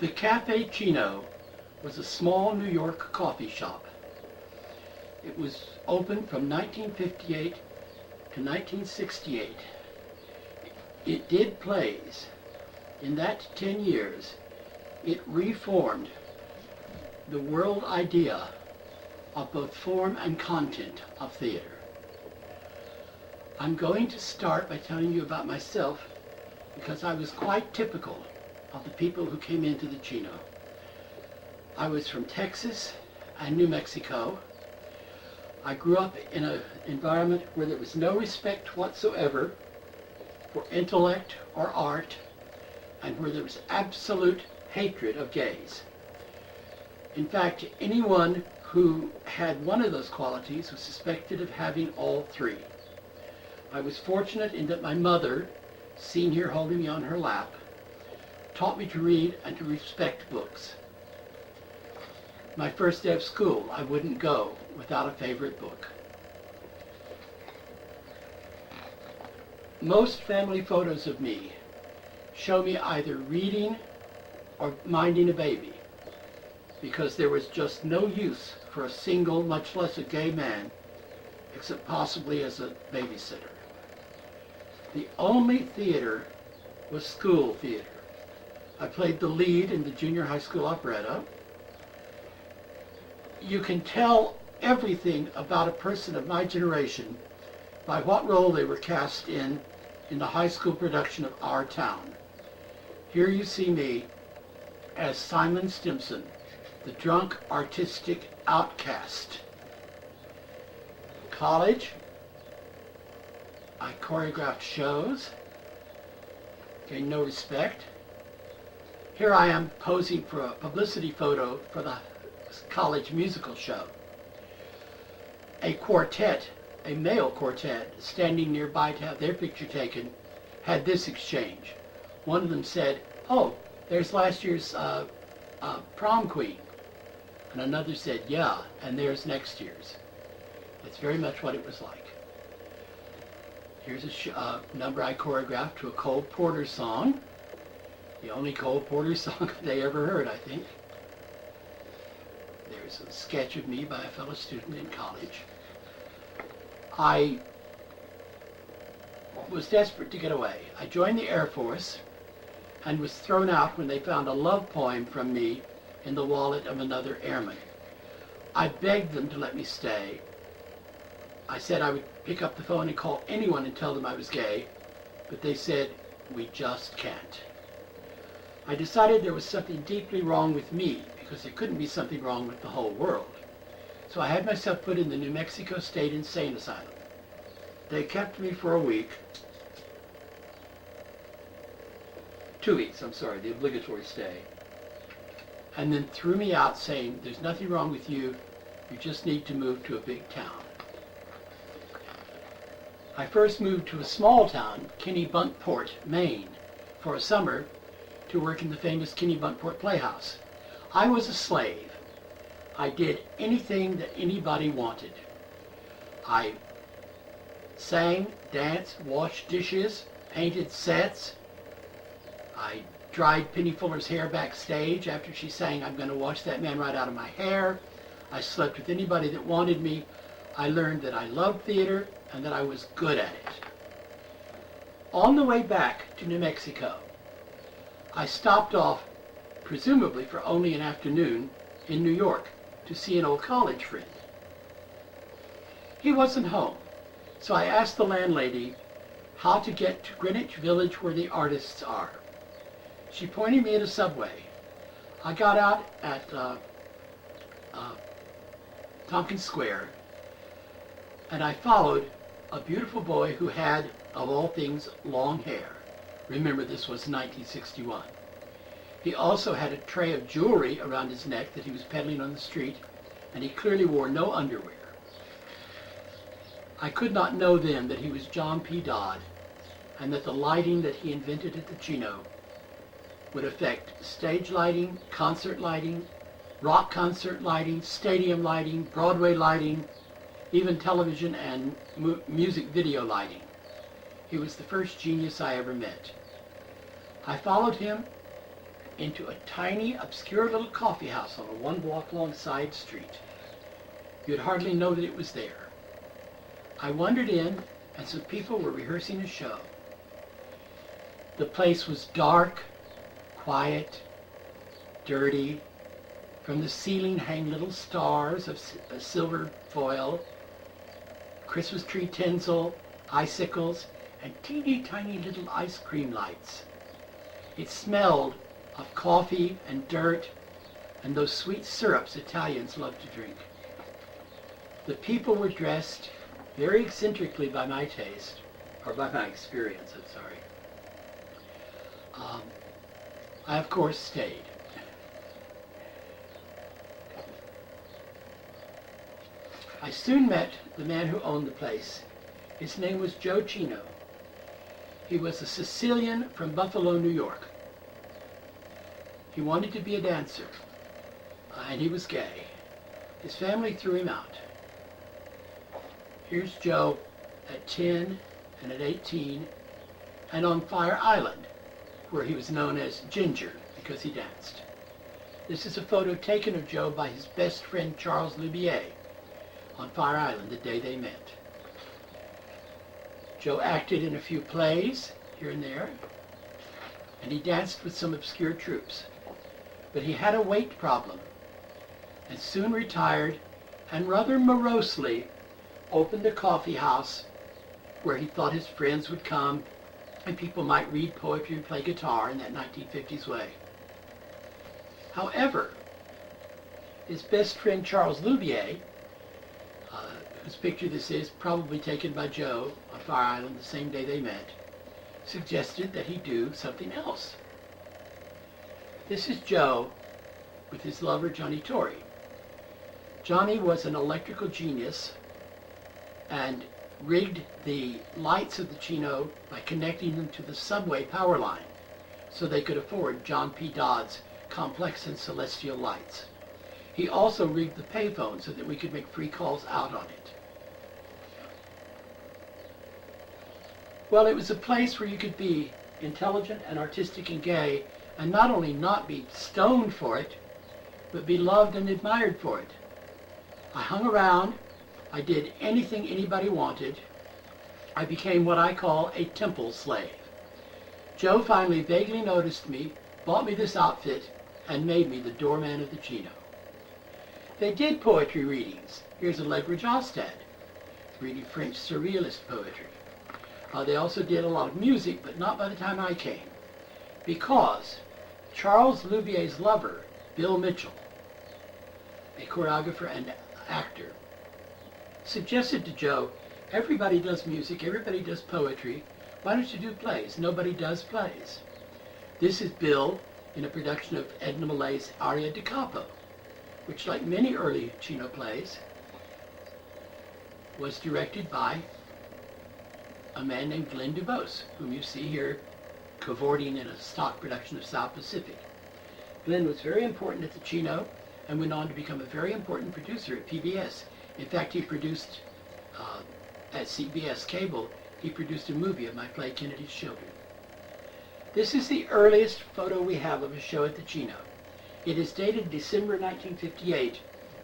The Cafe Cino was a small New York coffee shop. It was open from 1958 to 1968. It did plays. In that 10 years, it reformed the world idea of both form and content of theater. I'm going to start by telling you about myself because I was quite typical of the people who came into the Cino. I was from Texas and New Mexico. I grew up in an environment where there was no respect whatsoever for intellect or art, and where there was absolute hatred of gays. In fact, anyone who had one of those qualities was suspected of having all three. I was fortunate in that my mother, seen here holding me on her lap, taught me to read and to respect books. My first day of school, I wouldn't go without a favorite book. Most family photos of me show me either reading or minding a baby, because there was just no use for a single, much less a gay man, except possibly as a babysitter. The only theater was school theater. I played the lead in the junior high school operetta. You can tell everything about a person of my generation by what role they were cast in the high school production of Our Town. Here you see me as Simon Stimson, the drunk artistic outcast. College, I choreographed shows, gained no respect. Here I am posing for a publicity photo for the college musical show. A quartet, a male quartet, standing nearby to have their picture taken, had this exchange. One of them said, "Oh, there's last year's prom queen." And another said, "Yeah, and there's next year's." That's very much what it was like. Here's a number I choreographed to a Cole Porter song. The only Cole Porter song they ever heard, I think. There's a sketch of me by a fellow student in college. I was desperate to get away. I joined the Air Force and was thrown out when they found a love poem from me in the wallet of another airman. I begged them to let me stay. I said I would pick up the phone and call anyone and tell them I was gay, but they said, "We just can't." I decided there was something deeply wrong with me, because there couldn't be something wrong with the whole world. So I had myself put in the New Mexico State Insane Asylum. They kept me for a week. 2 weeks, I'm sorry, the obligatory stay. And then threw me out saying, "There's nothing wrong with you, you just need to move to a big town." I first moved to a small town, Kennebunkport, Maine, for a summer to work in the famous Kennebunkport Playhouse. I was a slave. I did anything that anybody wanted. I sang, danced, washed dishes, painted sets. I dried Penny Fuller's hair backstage after she sang, "I'm going to wash that man right out of my hair." I slept with anybody that wanted me. I learned that I loved theater and that I was good at it. On the way back to New Mexico, I stopped off, presumably for only an afternoon, in New York to see an old college friend. He wasn't home, so I asked the landlady how to get to Greenwich Village where the artists are. She pointed me at a subway. I got out at Tompkins Square, and I followed a beautiful boy who had, of all things, long hair. Remember, this was 1961. He also had a tray of jewelry around his neck that he was peddling on the street, and he clearly wore no underwear. I could not know then that he was John P. Dodd, and that the lighting that he invented at the Cino would affect stage lighting, concert lighting, rock concert lighting, stadium lighting, Broadway lighting, even television and music video lighting. He was the first genius I ever met. I followed him into a tiny, obscure little coffee house on a one-block-long side street. You'd hardly know that it was there. I wandered in, and some people were rehearsing a show. The place was dark, quiet, dirty. From the ceiling hang little stars of silver foil, Christmas tree tinsel, icicles, and teeny tiny little ice cream lights. It smelled of coffee and dirt and those sweet syrups Italians love to drink. The people were dressed very eccentrically by my taste, or by my experience, I'm sorry. I, of course, stayed. I soon met the man who owned the place. His name was Joe Cino. He was a Sicilian from Buffalo, New York. He wanted to be a dancer, and he was gay. His family threw him out. Here's Joe at 10 and at 18, and on Fire Island, where he was known as Ginger because he danced. This is a photo taken of Joe by his best friend Charles Lubier on Fire Island the day they met. Joe acted in a few plays here and there, and he danced with some obscure troupes. But he had a weight problem and soon retired and rather morosely opened a coffee house where he thought his friends would come and people might read poetry and play guitar in that 1950s way. However, his best friend Charles Lubier, whose picture this is, probably taken by Joe on Fire Island the same day they met, suggested that he do something else. This is Joe with his lover Johnny Torrey. Johnny was an electrical genius and rigged the lights of the Cino by connecting them to the subway power line so they could afford John P. Dodd's complex and celestial lights. He also rigged the payphone so that we could make free calls out on it. Well, it was a place where you could be intelligent and artistic and gay, and not only not be stoned for it, but be loved and admired for it. I hung around. I did anything anybody wanted. I became what I call a temple slave. Joe finally vaguely noticed me, bought me this outfit, and made me the doorman of the Cino. They did poetry readings. Here's Allegra Jostad, reading French surrealist poetry. They also did a lot of music, but not by the time I came, because Charles Lubier's lover, Bill Mitchell, a choreographer and actor, suggested to Joe, everybody does music, everybody does poetry, why don't you do plays? Nobody does plays. This is Bill in a production of Edna Millay's Aria da Capo, which, like many early Cino plays, was directed by a man named Glenn Dubose, whom you see here cavorting in a stock production of South Pacific. Glenn was very important at the Cino and went on to become a very important producer at PBS. In fact, he produced, at CBS Cable, he produced a movie of my play Kennedy's Children. This is the earliest photo we have of a show at the Cino. It is dated December 1958,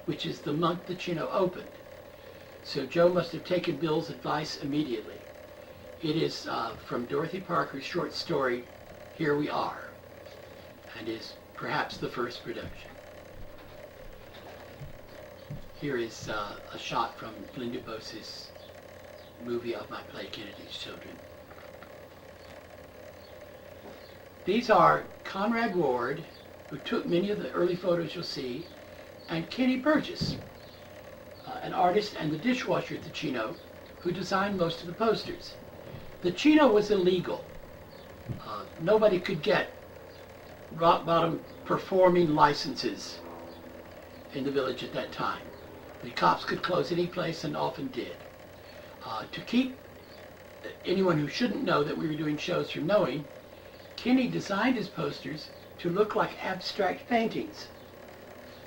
which is the month the Cino opened. So Joe must have taken Bill's advice immediately. It is from Dorothy Parker's short story, Here We Are, and is perhaps the first production. Here is a shot from Glenn Dubose's movie of my play Kennedy's Children. These are Conrad Ward, who took many of the early photos you'll see, and Kenny Burgess, an artist and the dishwasher at the Cino, who designed most of the posters. The Cino was illegal. Nobody could get rock-bottom performing licenses in the village at that time. The cops could close any place and often did. To keep anyone who shouldn't know that we were doing shows from knowing, Kenny designed his posters to look like abstract paintings.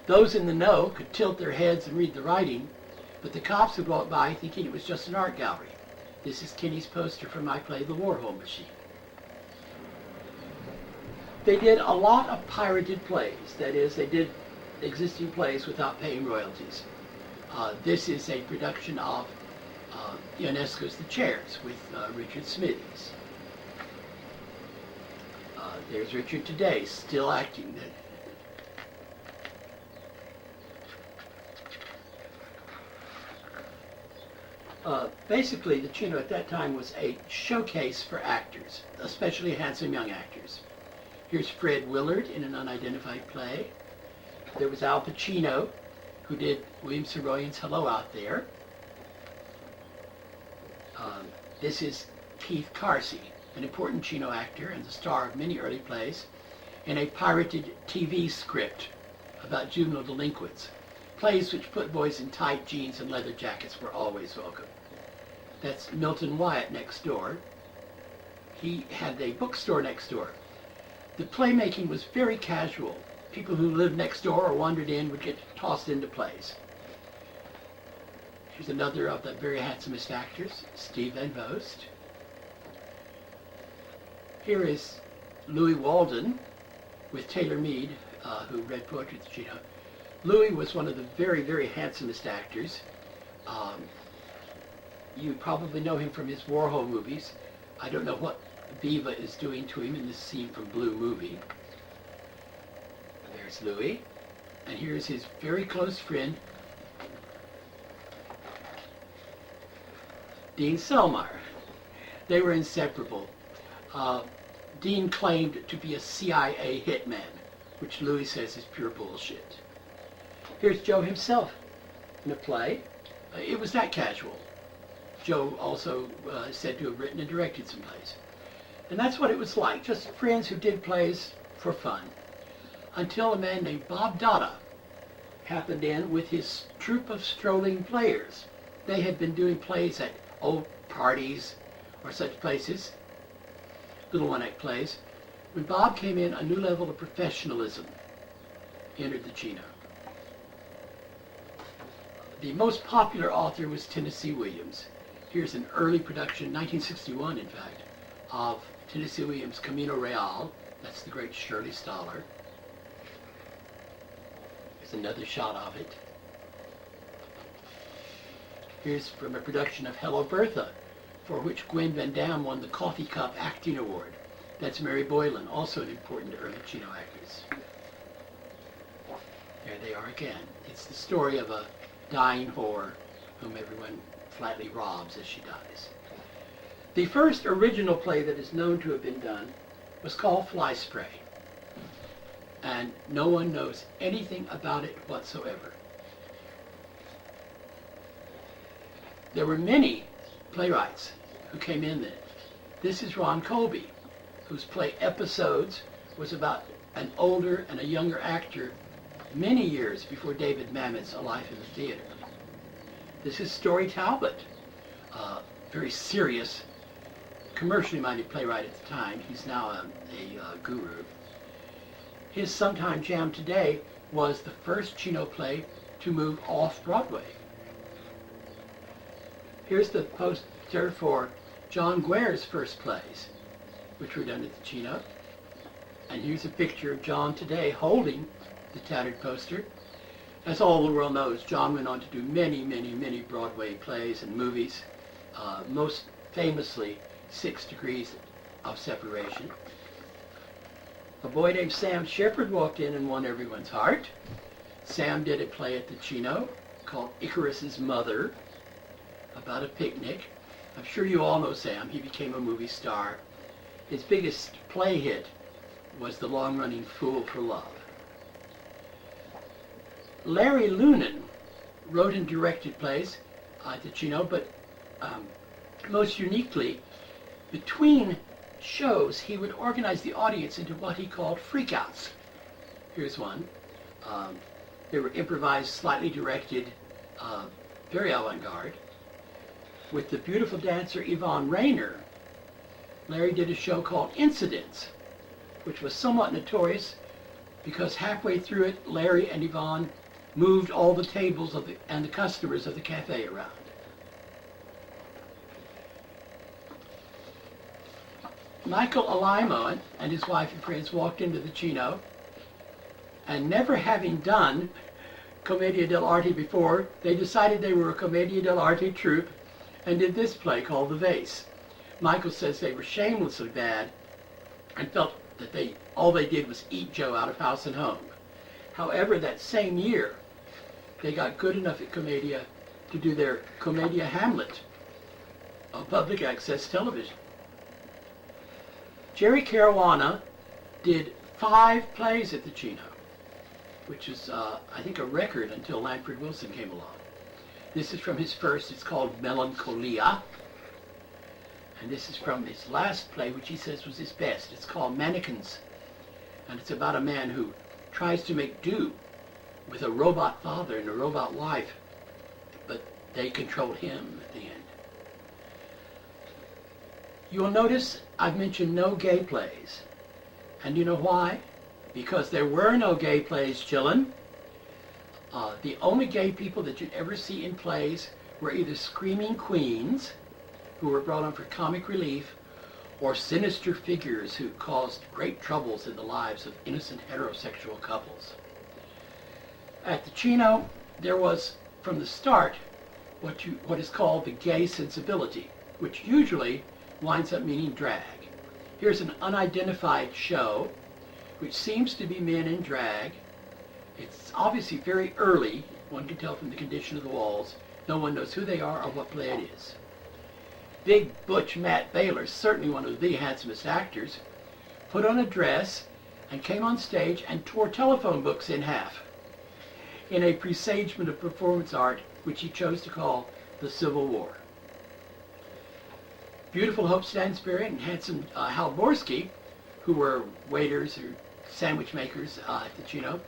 Those in the know could tilt their heads and read the writing, but the cops would walk by thinking it was just an art gallery. This is Kenny's poster for my play, The Warhol Machine. They did a lot of pirated plays. That is, they did existing plays without paying royalties. This is a production of Ionesco's The Chairs with Richard Smithies. There's Richard today, still acting. Basically, the Cino at that time was a showcase for actors, especially handsome young actors. Here's Fred Willard in an unidentified play. There was Al Pacino, who did William Saroyan's Hello Out There. This is Keith Carsey, an important Cino actor and the star of many early plays, in a pirated TV script about juvenile delinquents. Plays which put boys in tight jeans and leather jackets were always welcome. That's Milton Wyatt next door. He had a bookstore next door. The playmaking was very casual. People who lived next door or wandered in would get tossed into plays. Here's another of the very handsomest actors, Steve Van Vost. Here is Louis Walden with Taylor Mead, who read poetry at the Cino. Louis was one of the very, very handsomest actors. You probably know him from his Warhol movies. I don't know what Viva is doing to him in this scene from Blue movie. There's Louis. And here's his very close friend, Dean Selmar. They were inseparable. Dean claimed to be a CIA hitman, which Louis says is pure bullshit. Here's Joe himself in a play. It was that casual. Joe also said to have written and directed some plays. And that's what it was like, just friends who did plays for fun. Until a man named Bob Dada happened in with his troupe of strolling players. They had been doing plays at old parties or such places, little one-act plays. When Bob came in, a new level of professionalism entered the Cino. The most popular author was Tennessee Williams. Here's an early production, 1961 in fact, of Tennessee Williams' Camino Real. That's the great Shirley Stoller. Here's another shot of it. Here's from a production of Hello Bertha, for which Gwen Van Dam won the Coffee Cup Acting Award. That's Mary Boylan, also an important early Cino actress. There they are again. It's the story of a dying whore whom everyone flatly robs as she dies. The first original play that is known to have been done was called Fly Spray, and no one knows anything about it whatsoever. There were many playwrights who came in then. This is Ron Colby, whose play Episodes was about an older and a younger actor many years before David Mamet's A Life in the Theater. This is Story Talbot, very serious, commercially minded playwright at the time. He's now a guru. His Sometime Jam Today was the first Cino play to move off Broadway. Here's the poster for John Guare's first plays, which were done at the Cino. And here's a picture of John today holding the tattered poster. As all the world knows, John went on to do many, many, many Broadway plays and movies, most famously 6 Degrees of Separation. A boy named Sam Shepard walked in and won everyone's heart. Sam did a play at the Cino called Icarus's Mother, about a picnic. I'm sure you all know Sam. He became a movie star. His biggest play hit was the long-running Fool for Love. Larry Lunan wrote and directed plays at the Cino, but most uniquely, between shows, he would organize the audience into what he called freakouts. Here's one. They were improvised, slightly directed, very avant-garde. With the beautiful dancer Yvonne Rainer, Larry did a show called Incidents, which was somewhat notorious because halfway through it, Larry and Yvonne moved all the tables and the customers of the cafe around. Michael Alaimo and his wife and friends walked into the Chino, and never having done Commedia dell'arte before, they decided they were a Commedia dell'arte troupe and did this play called The Vase. Michael says they were shamelessly bad and felt that all they did was eat Joe out of house and home. However, that same year, they got good enough at Commedia to do their Commedia Hamlet on public access television. Jerry Caruana did 5 plays at the Chino, which is, I think, a record until Lanford Wilson came along. This is from his first. It's called Melancholia. And this is from his last play, which he says was his best. It's called Mannequins. And it's about a man who tries to make do with a robot father and a robot wife, but they control him at the end. You will notice I've mentioned no gay plays. And you know why? Because there were no gay plays, chillin'. The only gay people that you'd ever see in plays were either screaming queens, who were brought on for comic relief, or sinister figures who caused great troubles in the lives of innocent heterosexual couples. At the Chino, there was, from the start, what is called the gay sensibility, which usually winds up meaning drag. Here's an unidentified show, which seems to be men in drag. It's obviously very early. One can tell from the condition of the walls. No one knows who they are or what play it is. Big Butch Matt Baylor, certainly one of the handsomest actors, put on a dress and came on stage and tore telephone books in half in a presagement of performance art, which he chose to call the Civil War. Beautiful Hope Stansbury and handsome Hal Borsky, who were waiters or sandwich makers at the Chino,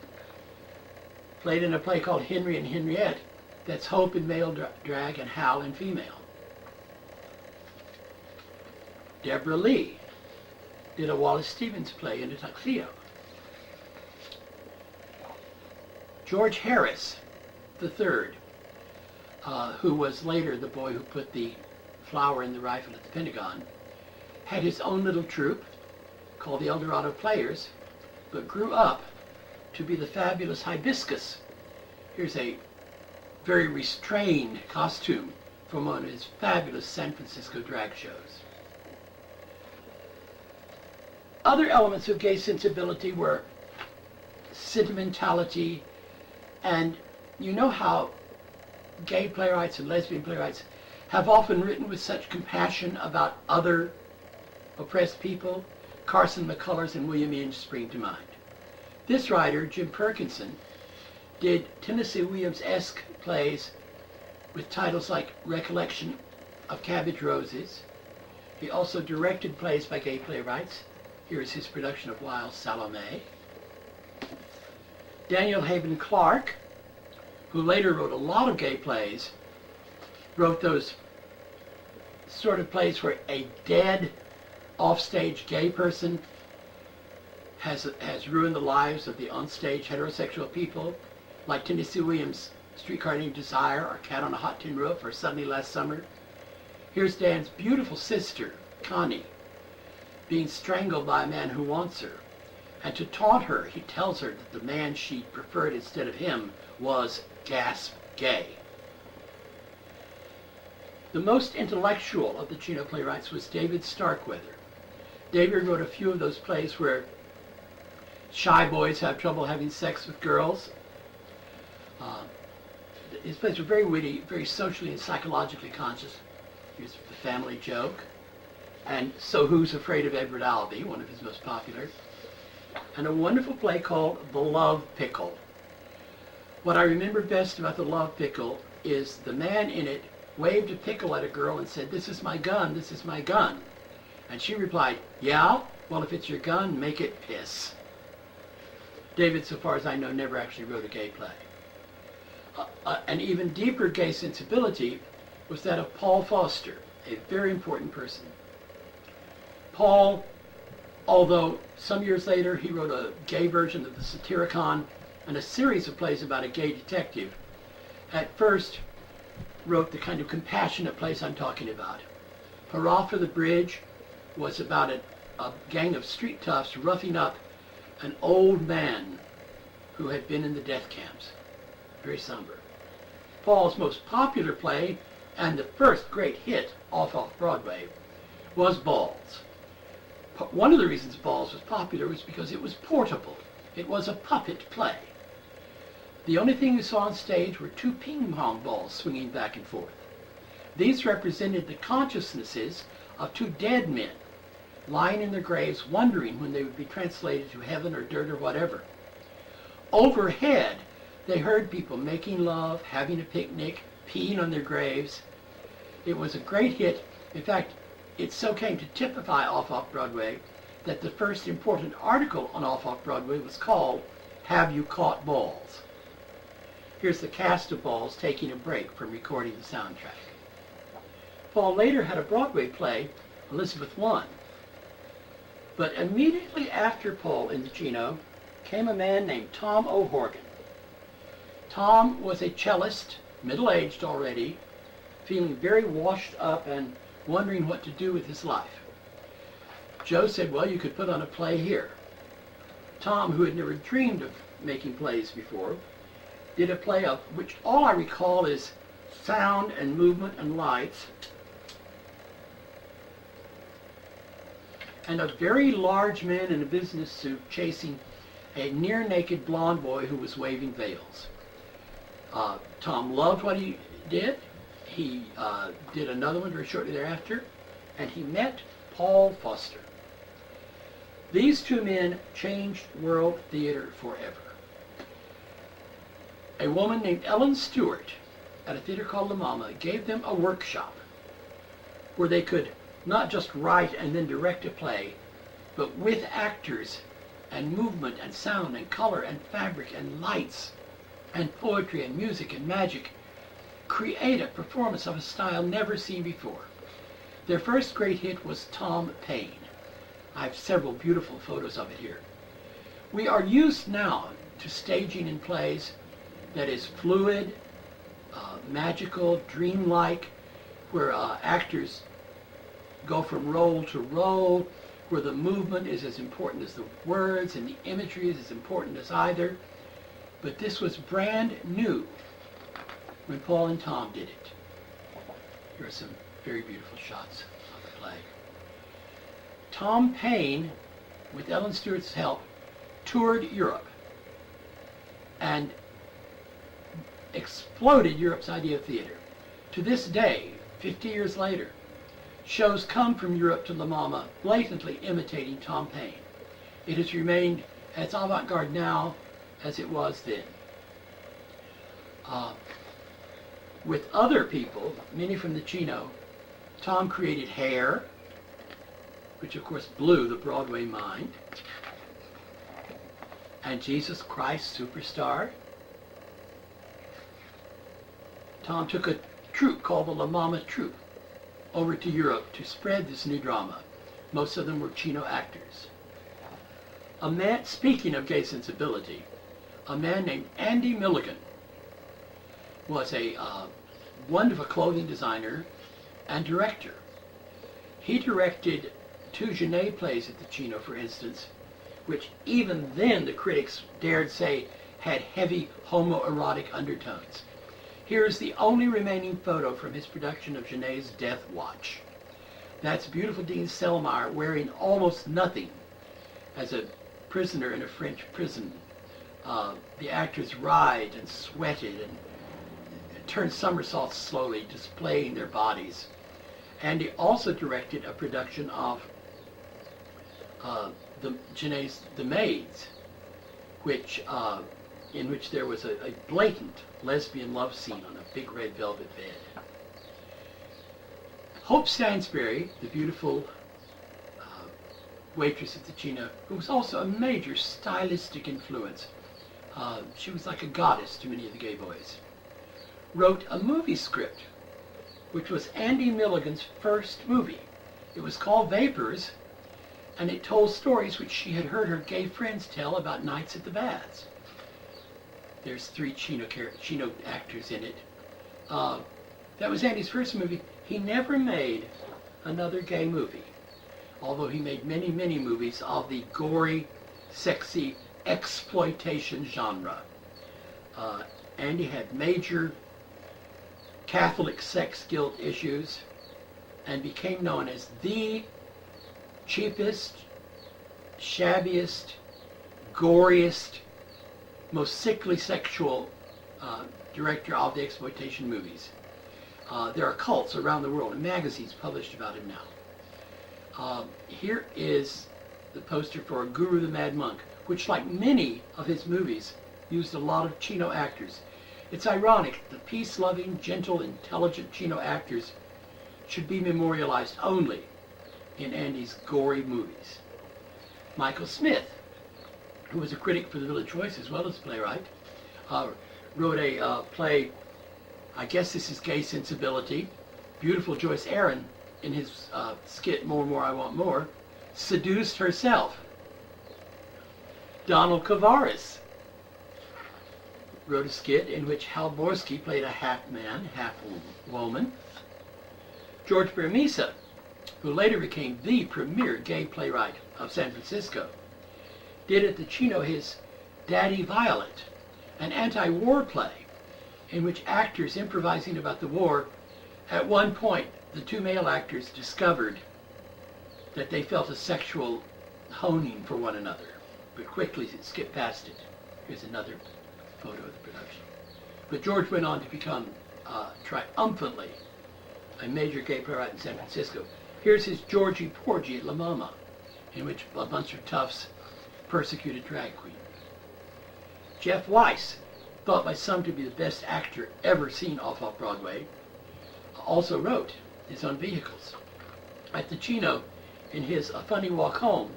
played in a play called Henry and Henriette. That's Hope in male drag and Hal in female. Deborah Lee did a Wallace Stevens play in a tuxedo. George Harris III, who was later the boy who put the flower in the rifle at the Pentagon, had his own little troupe called the Eldorado Players, but grew up to be the fabulous Hibiscus. Here's a very restrained costume from one of his fabulous San Francisco drag shows. Other elements of gay sensibility were sentimentality, and you know how gay playwrights and lesbian playwrights have often written with such compassion about other oppressed people. Carson McCullers and William Inge spring to mind. This writer, Jim Perkinson, did Tennessee Williams-esque plays with titles like Recollection of Cabbage Roses. He also directed plays by gay playwrights. Here is his production of Wild Salome. Daniel Haven Clark, who later wrote a lot of gay plays, wrote those sort of plays where a dead, offstage gay person has ruined the lives of the onstage heterosexual people, like Tennessee Williams' Streetcar Named Desire, or Cat on a Hot Tin Roof, or Suddenly Last Summer. Here's Dan's beautiful sister, Connie, being strangled by a man who wants her. And to taunt her, he tells her that the man she preferred instead of him was, gasp, gay. The most intellectual of the Chino playwrights was David Starkweather. David wrote a few of those plays where shy boys have trouble having sex with girls. His plays were very witty, very socially and psychologically conscious. Here's The Family Joke. And So Who's Afraid of Edward Albee, one of his most popular. And a wonderful play called The Love Pickle. What I remember best about The Love Pickle is the man in it waved a pickle at a girl and said, "This is my gun, this is my gun." And she replied, "Yeah? Well, if it's your gun, make it piss." David, so far as I know, never actually wrote a gay play. An even deeper gay sensibility was that of Paul Foster, a very important person. Paul, although some years later he wrote a gay version of the Satyricon and a series of plays about a gay detective, at first wrote the kind of compassionate plays I'm talking about. Hurrah for the Bridge was about a gang of street toughs roughing up an old man who had been in the death camps. Very somber. Paul's most popular play, and the first great hit off Broadway, was Balls. One of the reasons Balls was popular was because it was portable. It was a puppet play. The only thing you saw on stage were two ping pong balls swinging back and forth. These represented the consciousnesses of two dead men lying in their graves, wondering when they would be translated to heaven or dirt or whatever. Overhead, they heard people making love, having a picnic, peeing on their graves. It was a great hit. In fact, it so came to typify Off-Broadway that the first important article on Off-Broadway was called, "Have You Caught Balls?" Here's the cast of Balls taking a break from recording the soundtrack. Paul later had a Broadway play, Elizabeth I. But immediately after Paul in the Chino came a man named Tom O'Horgan. Tom was a cellist, middle-aged already, feeling very washed up and wondering what to do with his life. Joe said, well, you could put on a play here. Tom, who had never dreamed of making plays before, did a play of which all I recall is sound and movement and lights, and a very large man in a business suit chasing a near-naked blonde boy who was waving veils. Tom loved what he did. He did another one very shortly thereafter, and he met Paul Foster. These two men changed world theater forever. A woman named Ellen Stewart at a theater called La Mama gave them a workshop where they could not just write and then direct a play, but with actors and movement and sound and color and fabric and lights and poetry and music and magic, create a performance of a style never seen before. Their first great hit was Tom Paine. I have several beautiful photos of it here. We are used now to staging in plays that is fluid, magical, dreamlike, where actors go from role to role, where the movement is as important as the words and the imagery is as important as either. But this was brand new when Paul and Tom did it. Here are some very beautiful shots of the play. Tom Paine, with Ellen Stewart's help, toured Europe and exploded Europe's idea of theater. To this day, 50 years later, shows come from Europe to La Mama blatantly imitating Tom Paine. It has remained as avant-garde now as it was then. With other people, many from the Chino, Tom created Hair, which of course blew the Broadway mind, and Jesus Christ Superstar. Tom took a troupe called the La Mama Troupe over to Europe to spread this new drama. Most of them were Chino actors. A man, speaking of gay sensibility, a man named Andy Milligan was a wonderful clothing designer and director. He directed two Genet plays at the Chino, for instance, which even then the critics dared say had heavy homoerotic undertones. Here's the only remaining photo from his production of Genet's Death Watch. That's beautiful Dean Selmayr wearing almost nothing as a prisoner in a French prison. The actors writhed and sweated and turned somersaults slowly, displaying their bodies. And he also directed a production of Genet's The Maids, in which there was a blatant lesbian love scene on a big red velvet bed. Hope Stansbury, the beautiful waitress at the Chino, who was also a major stylistic influence, she was like a goddess to many of the gay boys, wrote a movie script, which was Andy Milligan's first movie. It was called Vapors, and it told stories which she had heard her gay friends tell about nights at the baths. There's three Chino actors in it. That was Andy's first movie. He never made another gay movie. although he made many, many movies of the gory, sexy exploitation genre. Andy had major Catholic sex guilt issues and became known as the cheapest, shabbiest, goriest, most sickly sexual director of the exploitation movies. There are cults around the world and magazines published about him now. Here is the poster for Guru the Mad Monk, which, like many of his movies, used a lot of Chino actors. It's ironic that peace-loving, gentle, intelligent Chino actors should be memorialized only in Andy's gory movies. Michael Smith, who was a critic for the Village Voice as well as playwright, wrote a play, I guess this is Gay Sensibility. Beautiful Joyce Aaron, in his skit More, More, I Want More, seduced herself. Donald Kavaris wrote a skit in which Hal Borsky played a half man, half woman. George Bermisa, who later became the premier gay playwright of San Francisco, did at the Chino his Daddy Violet, an anti-war play in which actors improvising about the war, at one point the two male actors discovered that they felt a sexual honing for one another, but quickly skipped past it. Here's another photo of the production. But George went on to become triumphantly a major gay playwright in San Francisco. Here's his Georgie Porgy at La Mama, in which a bunch of toughs persecuted drag queen. Jeff Weiss, thought by some to be the best actor ever seen off Broadway, also wrote his own vehicles. At the Chino, in his A Funny Walk Home,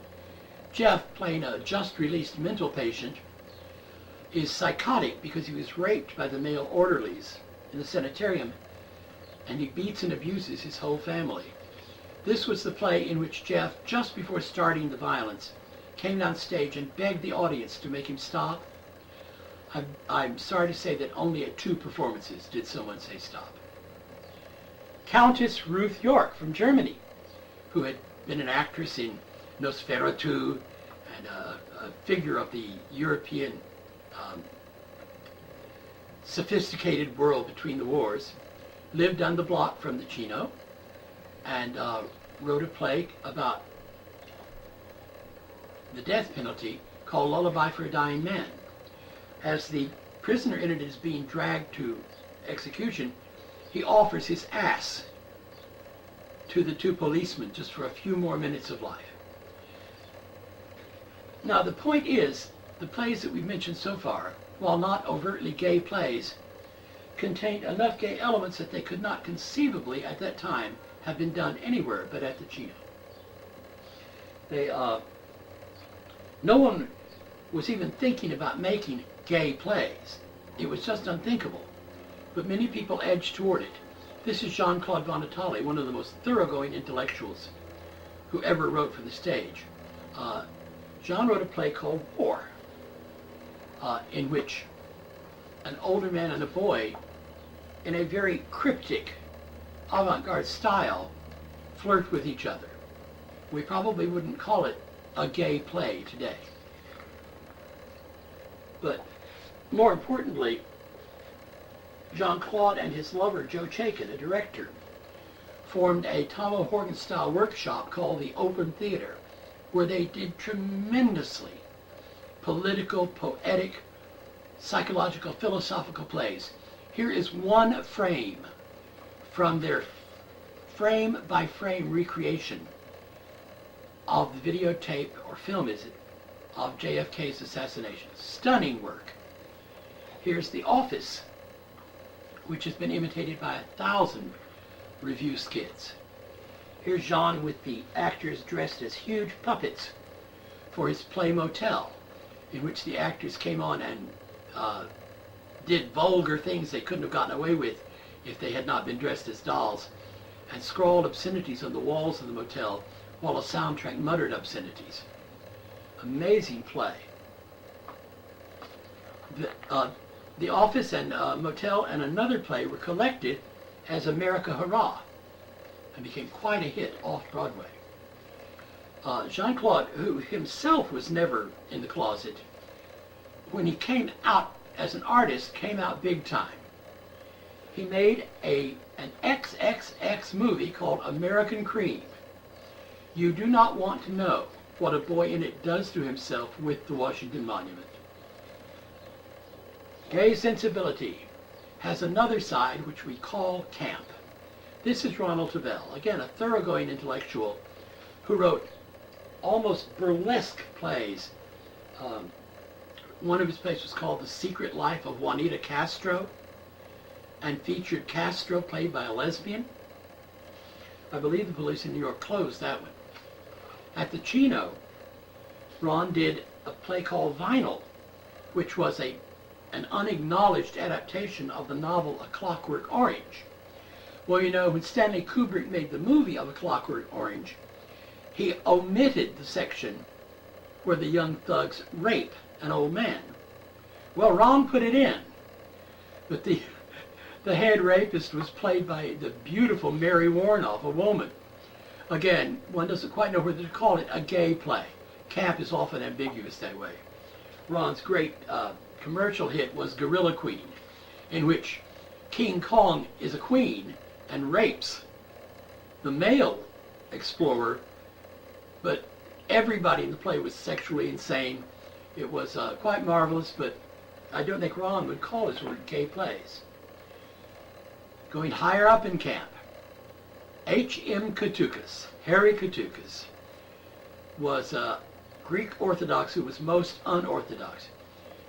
Jeff, playing a just-released mental patient, is psychotic because he was raped by the male orderlies in the sanitarium, and he beats and abuses his whole family. This was the play in which Jeff, just before starting the violence, came down stage and begged the audience to make him stop. I'm sorry to say that only at 2 performances did someone say stop. Countess Ruth York from Germany, who had been an actress in Nosferatu and a figure of the European sophisticated world between the wars, lived down the block from the Chino and wrote a play about the death penalty called Lullaby for a Dying Man. As the prisoner in it is being dragged to execution, he offers his ass to the 2 policemen just for a few more minutes of life. Now the point is, the plays that we've mentioned so far, while not overtly gay plays, contained enough gay elements that they could not conceivably at that time have been done anywhere but at the Chino. No one was even thinking about making gay plays. It was just unthinkable. But many people edged toward it. This is Jean-Claude Van Natale, one of the most thoroughgoing intellectuals who ever wrote for the stage. Jean wrote a play called War, in which an older man and a boy, in a very cryptic, avant-garde style, flirt with each other. We probably wouldn't call it a gay play today. But more importantly, Jean-Claude and his lover, Joe Chaikin, a director, formed a Tom O'Horgan-style workshop called the Open Theater, where they did tremendously political, poetic, psychological, philosophical plays. Here is one frame from their frame-by-frame recreation of the videotape, or film is it, of JFK's assassination. Stunning work. Here's The Office, which has been imitated by 1,000 review skits. Here's Jean with the actors dressed as huge puppets for his play Motel, in which the actors came on and did vulgar things they couldn't have gotten away with if they had not been dressed as dolls, and scrawled obscenities on the walls of the motel while a soundtrack muttered obscenities. Amazing play. The Office and Motel and another play were collected as America Hurrah and became quite a hit off-Broadway. Jean-Claude, who himself was never in the closet, when he came out as an artist, came out big time. He made an XXX movie called American Cream. You do not want to know what a boy in it does to himself with the Washington Monument. Gay sensibility has another side which we call camp. This is Ronald Tavel, again a thoroughgoing intellectual who wrote almost burlesque plays. One of his plays was called The Secret Life of Juanita Castro and featured Castro played by a lesbian. I believe the police in New York closed that one. At the Chino, Ron did a play called Vinyl, which was an unacknowledged adaptation of the novel A Clockwork Orange. Well, you know, when Stanley Kubrick made the movie of A Clockwork Orange, he omitted the section where the young thugs rape an old man. Well, Ron put it in, but the head rapist was played by the beautiful Mary Warnoff, a woman. Again, one doesn't quite know whether to call it a gay play. Camp is often ambiguous that way. Ron's great commercial hit was Gorilla Queen, in which King Kong is a queen and rapes the male explorer, but everybody in the play was sexually insane. It was quite marvelous, but I don't think Ron would call his work gay plays. Going higher up in camp, H.M. Koutoukis, Harry Koutoukis, was a Greek Orthodox who was most unorthodox.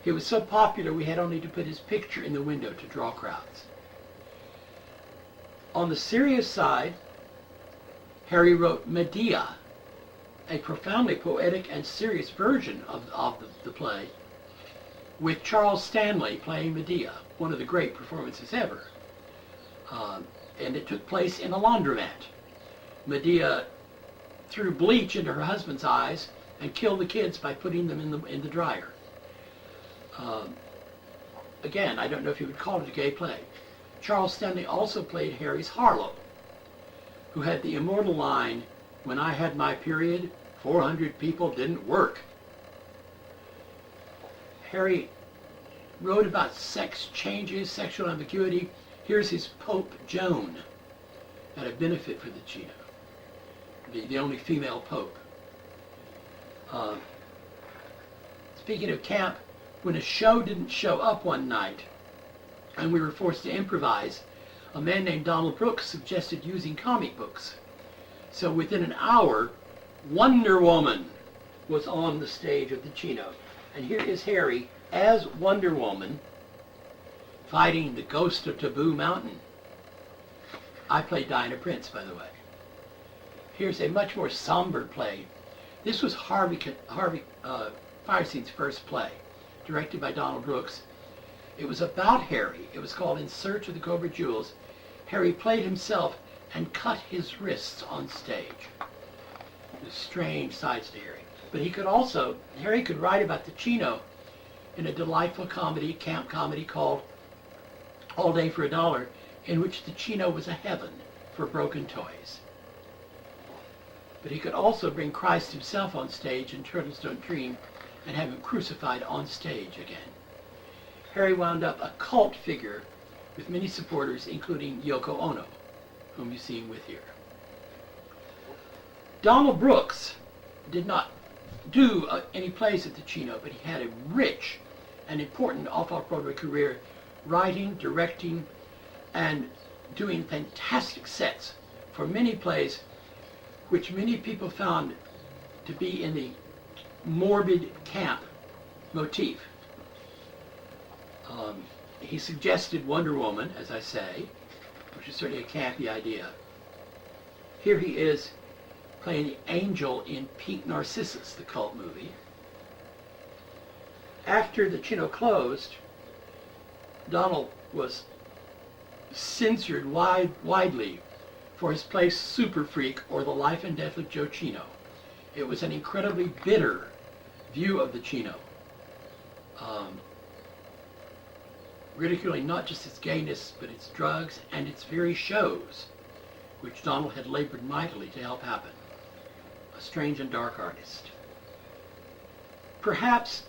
He was so popular we had only to put his picture in the window to draw crowds. On the serious side, Harry wrote Medea, a profoundly poetic and serious version of the play, with Charles Stanley playing Medea, one of the great performances ever. And it took place in a laundromat. Medea threw bleach into her husband's eyes and killed the kids by putting them in the dryer. Again, I don't know if you would call it a gay play. Charles Stanley also played Harry's Harlow, who had the immortal line, "When I had my period, 400 people didn't work." Harry wrote about sex changes, sexual ambiguity. Here's his Pope Joan at a benefit for the Chino, the only female pope. Speaking of camp, when a show didn't show up one night and we were forced to improvise, a man named Donald Brooks suggested using comic books. So within an hour, Wonder Woman was on the stage of the Chino. And here is Harry as Wonder Woman fighting the ghost of Taboo Mountain. I played Diana Prince, by the way. Here's a much more somber play. This was Harvey Fireseed's first play, directed by Donald Brooks. It was about Harry. It was called In Search of the Cobra Jewels. Harry played himself and cut his wrists on stage. There's strange sides to Harry. But Harry could write about the Chino in a delightful comedy, camp comedy called All Day for $1, in which the Chino was a heaven for broken toys. But he could also bring Christ himself on stage in Turtles Don't Dream and have him crucified on stage again. Harry wound up a cult figure with many supporters, including Yoko Ono, whom you see him with here. Donald Brooks did not do any plays at the Chino, but he had a rich and important off-Broadway career, writing, directing, and doing fantastic sets for many plays, which many people found to be in the morbid camp motif. He suggested Wonder Woman, as I say, which is certainly a campy idea. Here he is playing the angel in Pink Narcissus, the cult movie. After the Chino closed, Donald was censored widely for his play Super Freak, or The Life and Death of Joe Chino. It was an incredibly bitter view of the Chino, ridiculing not just its gayness, but its drugs and its very shows, which Donald had labored mightily to help happen. a strange and dark artist. Perhaps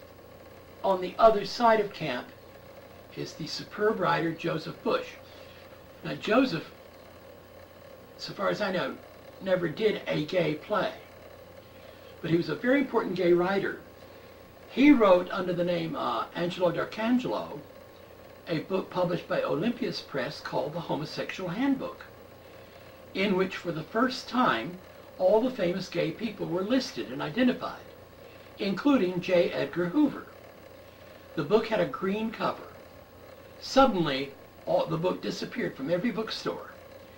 on the other side of camp is the superb writer Joseph Bush. Now Joseph, so far as I know, never did a gay play, but he was a very important gay writer. He wrote under the name Angelo D'Arcangelo a book published by Olympias Press called The Homosexual Handbook, in which for the first time all the famous gay people were listed and identified, including J. Edgar Hoover. The book had a green cover. Suddenly, the book disappeared from every bookstore.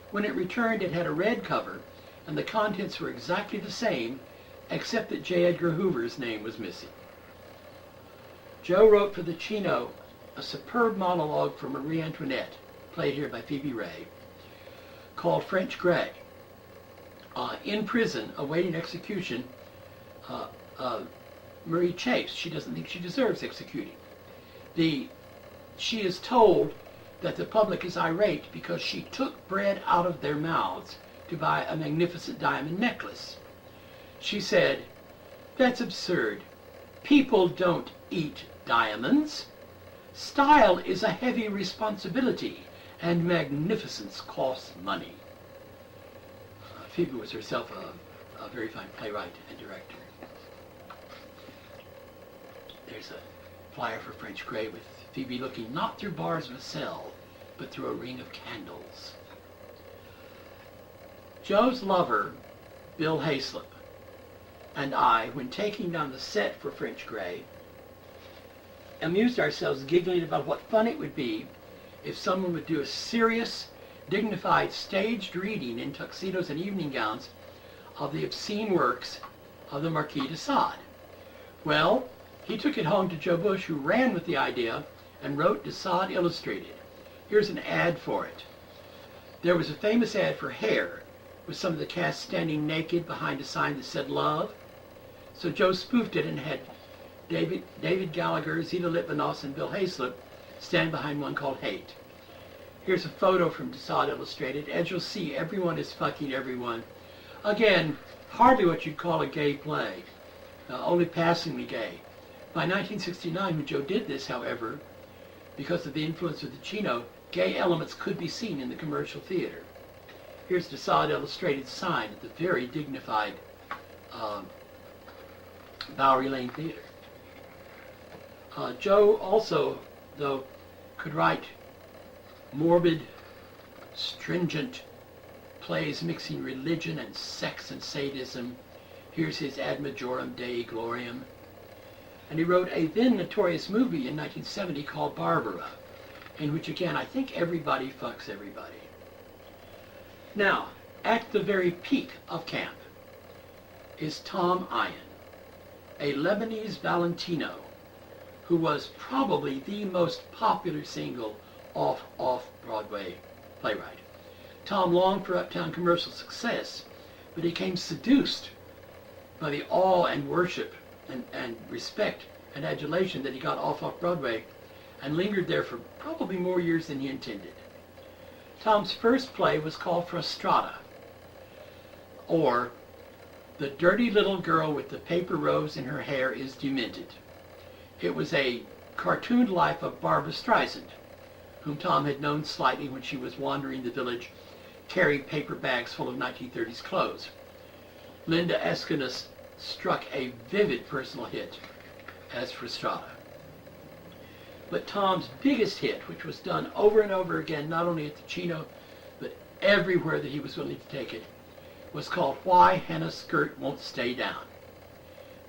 When it returned, it had a red cover, and the contents were exactly the same, except that J. Edgar Hoover's name was missing. Joe wrote for the Cino a superb monologue for Marie Antoinette, played here by Phoebe Ray, called French Grey. In prison, awaiting execution, Marie chafes. She doesn't think she deserves executing. She is told that the public is irate because she took bread out of their mouths to buy a magnificent diamond necklace. She said, "That's absurd. People don't eat diamonds. Style is a heavy responsibility, and magnificence costs money." Phoebe was herself a very fine playwright and director. There's a flyer for French Grey with Phoebe looking not through bars of a cell, but through a ring of candles. Joe's lover, Bill Hayslip, and I, when taking down the set for French Grey, amused ourselves giggling about what fun it would be if someone would do a serious, dignified staged reading in tuxedos and evening gowns of the obscene works of the Marquis de Sade. Well, he took it home to Joe Bush, who ran with the idea and wrote De Sade Illustrated. Here's an ad for it. There was a famous ad for Hair, with some of the cast standing naked behind a sign that said love. So Joe spoofed it and had David Gallagher, Zita Litvinos, and Bill Hayslip stand behind one called Hate. Here's a photo from De Sade Illustrated. As you'll see, everyone is fucking everyone. Again, hardly what you'd call a gay play, only passingly gay. By 1969, when Joe did this, however, because of the influence of the Cino, gay elements could be seen in the commercial theater. Here's De Sade Illustrated sign at the very dignified Bowery Lane Theater. Joe also, though, could write morbid, stringent plays mixing religion and sex and sadism. Here's his Ad Majorem Dei Gloriam. And he wrote a then notorious movie in 1970 called Barbara, in which, again, I think everybody fucks everybody. Now, at the very peak of camp is Tom Ian, a Lebanese Valentino who was probably the most popular single off-Broadway playwright. Tom longed for uptown commercial success, but he became seduced by the awe and worship and respect and adulation that he got off-Broadway, and lingered there for probably more years than he intended. Tom's first play was called Frustrata, or The Dirty Little Girl with the Paper Rose in Her Hair is Demented. It was a cartooned life of Barbra Streisand, whom Tom had known slightly when she was wandering the village, carrying paper bags full of 1930s clothes. Linda Eskena's struck a vivid personal hit as Frustrata. But Tom's biggest hit, which was done over and over again, not only at the Cino, but everywhere that he was willing to take it, was called Why Hannah's Skirt Won't Stay Down.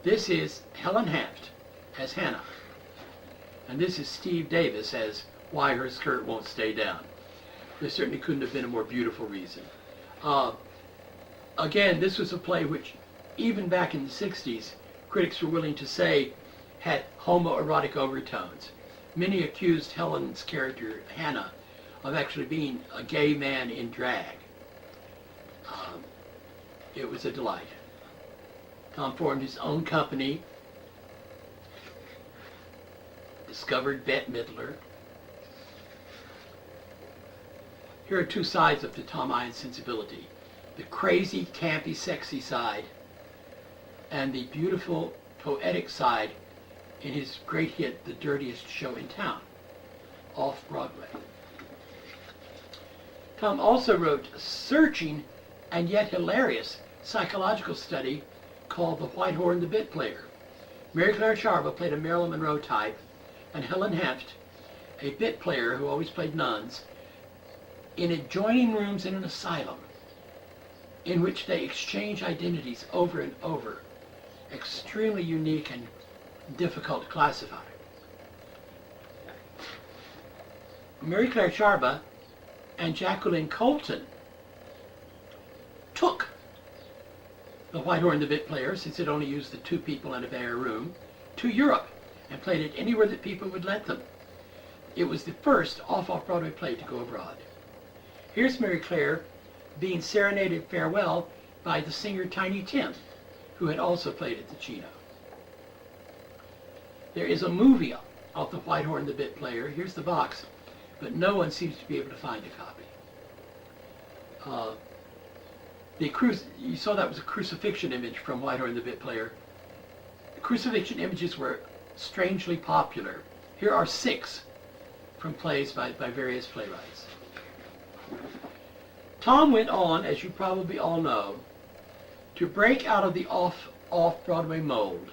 This is Helen Hanft as Hannah, and this is Steve Davis as Why Her Skirt Won't Stay Down. There certainly couldn't have been a more beautiful reason. Again, this was a play which, even back in the 60s, critics were willing to say had homoerotic overtones. Many accused Helen's character, Hannah, of actually being a gay man in drag. It was a delight. Tom formed his own company, discovered Bette Midler. Here are two sides of the Tom Ian sensibility. The crazy, campy, sexy side, and the beautiful poetic side in his great hit, The Dirtiest Show in Town, off-Broadway. Tom also wrote a searching and yet hilarious psychological study called The White Whore and the Bit Player. Mary Claire Charba played a Marilyn Monroe type, and Helen Heft, a bit player who always played nuns, in adjoining rooms in an asylum in which they exchange identities over and over, extremely unique and difficult to classify. Mary Claire Charba and Jacqueline Colton took The White Whore and the Bit Player, since it only used the two people in a bare room, to Europe and played it anywhere that people would let them. It was the first off-Broadway play to go abroad. Here's Mary Claire being serenaded farewell by the singer Tiny Tim, who had also played at the Chino. There is a movie of The White Whore and the Bit Player. Here's the box, but no one seems to be able to find a copy. You saw that was a crucifixion image from White Whore and the Bit Player. The crucifixion images were strangely popular. Here are 6 from plays by various playwrights. Tom went on, as you probably all know, to break out of the off-Broadway mold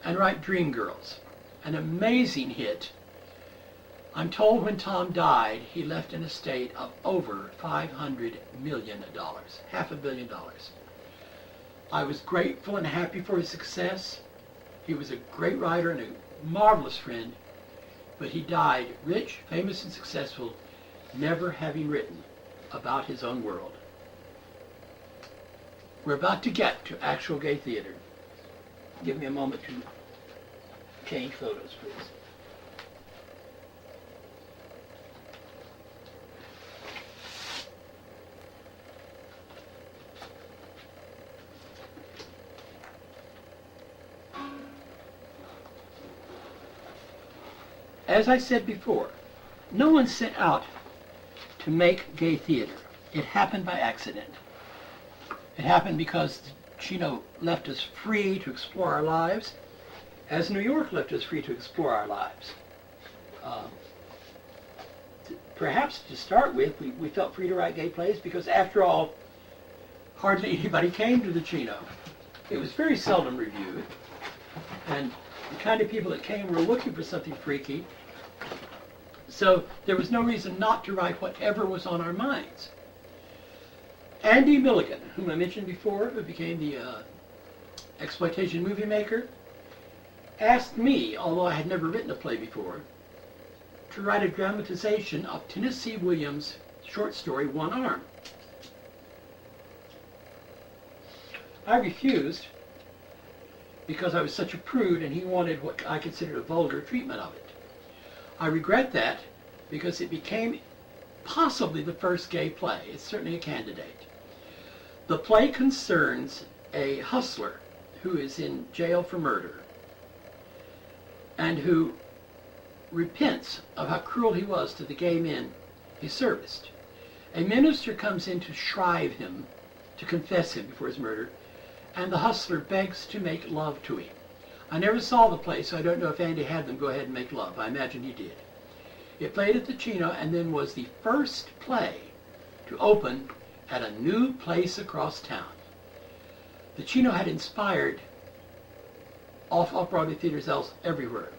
and write Dreamgirls, an amazing hit. I'm told when Tom died, he left an estate of over $500 million, $500 million. I was grateful and happy for his success. He was a great writer and a marvelous friend, but he died rich, famous, and successful, never having written about his own world. We're about to get to actual gay theater. Give me a moment to change photos, please. As I said before, no one set out to make gay theater. It happened by accident. It happened because the Chino left us free to explore our lives, as New York left us free to explore our lives. Perhaps to start with, we felt free to write gay plays because, after all, hardly anybody came to the Chino. It was very seldom reviewed, and the kind of people that came were looking for something freaky, so there was no reason not to write whatever was on our minds. Andy Milligan, whom I mentioned before, who became the exploitation movie maker, asked me, although I had never written a play before, to write a dramatization of Tennessee Williams' short story, One Arm. I refused because I was such a prude and he wanted what I considered a vulgar treatment of it. I regret that because it became possibly the first gay play. It's certainly a candidate. The play concerns a hustler who is in jail for murder and who repents of how cruel he was to the gay men he serviced. A minister comes in to shrive him, to confess him before his murder, and the hustler begs to make love to him. I never saw the play, so I don't know if Andy had them go ahead and make love. I imagine he did. It played at the Chino and then was the first play to open at a new place across town. The Chino had inspired off-Broadway theaters else everywhere.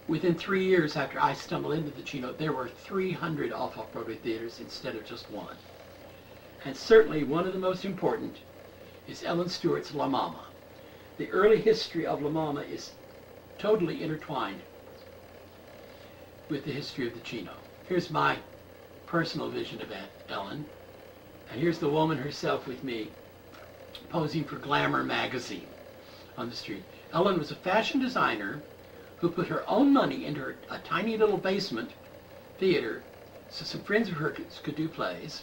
Within 3 years after I stumbled into the Chino, there were 300 off-Broadway theaters instead of just one. And certainly one of the most important is Ellen Stewart's La Mama. The early history of La Mama is totally intertwined with the history of the Chino. Here's my personal vision of Ellen, and here's the woman herself with me posing for Glamour magazine on the street. Ellen was a fashion designer who put her own money into a tiny little basement theater so some friends of hers could do plays,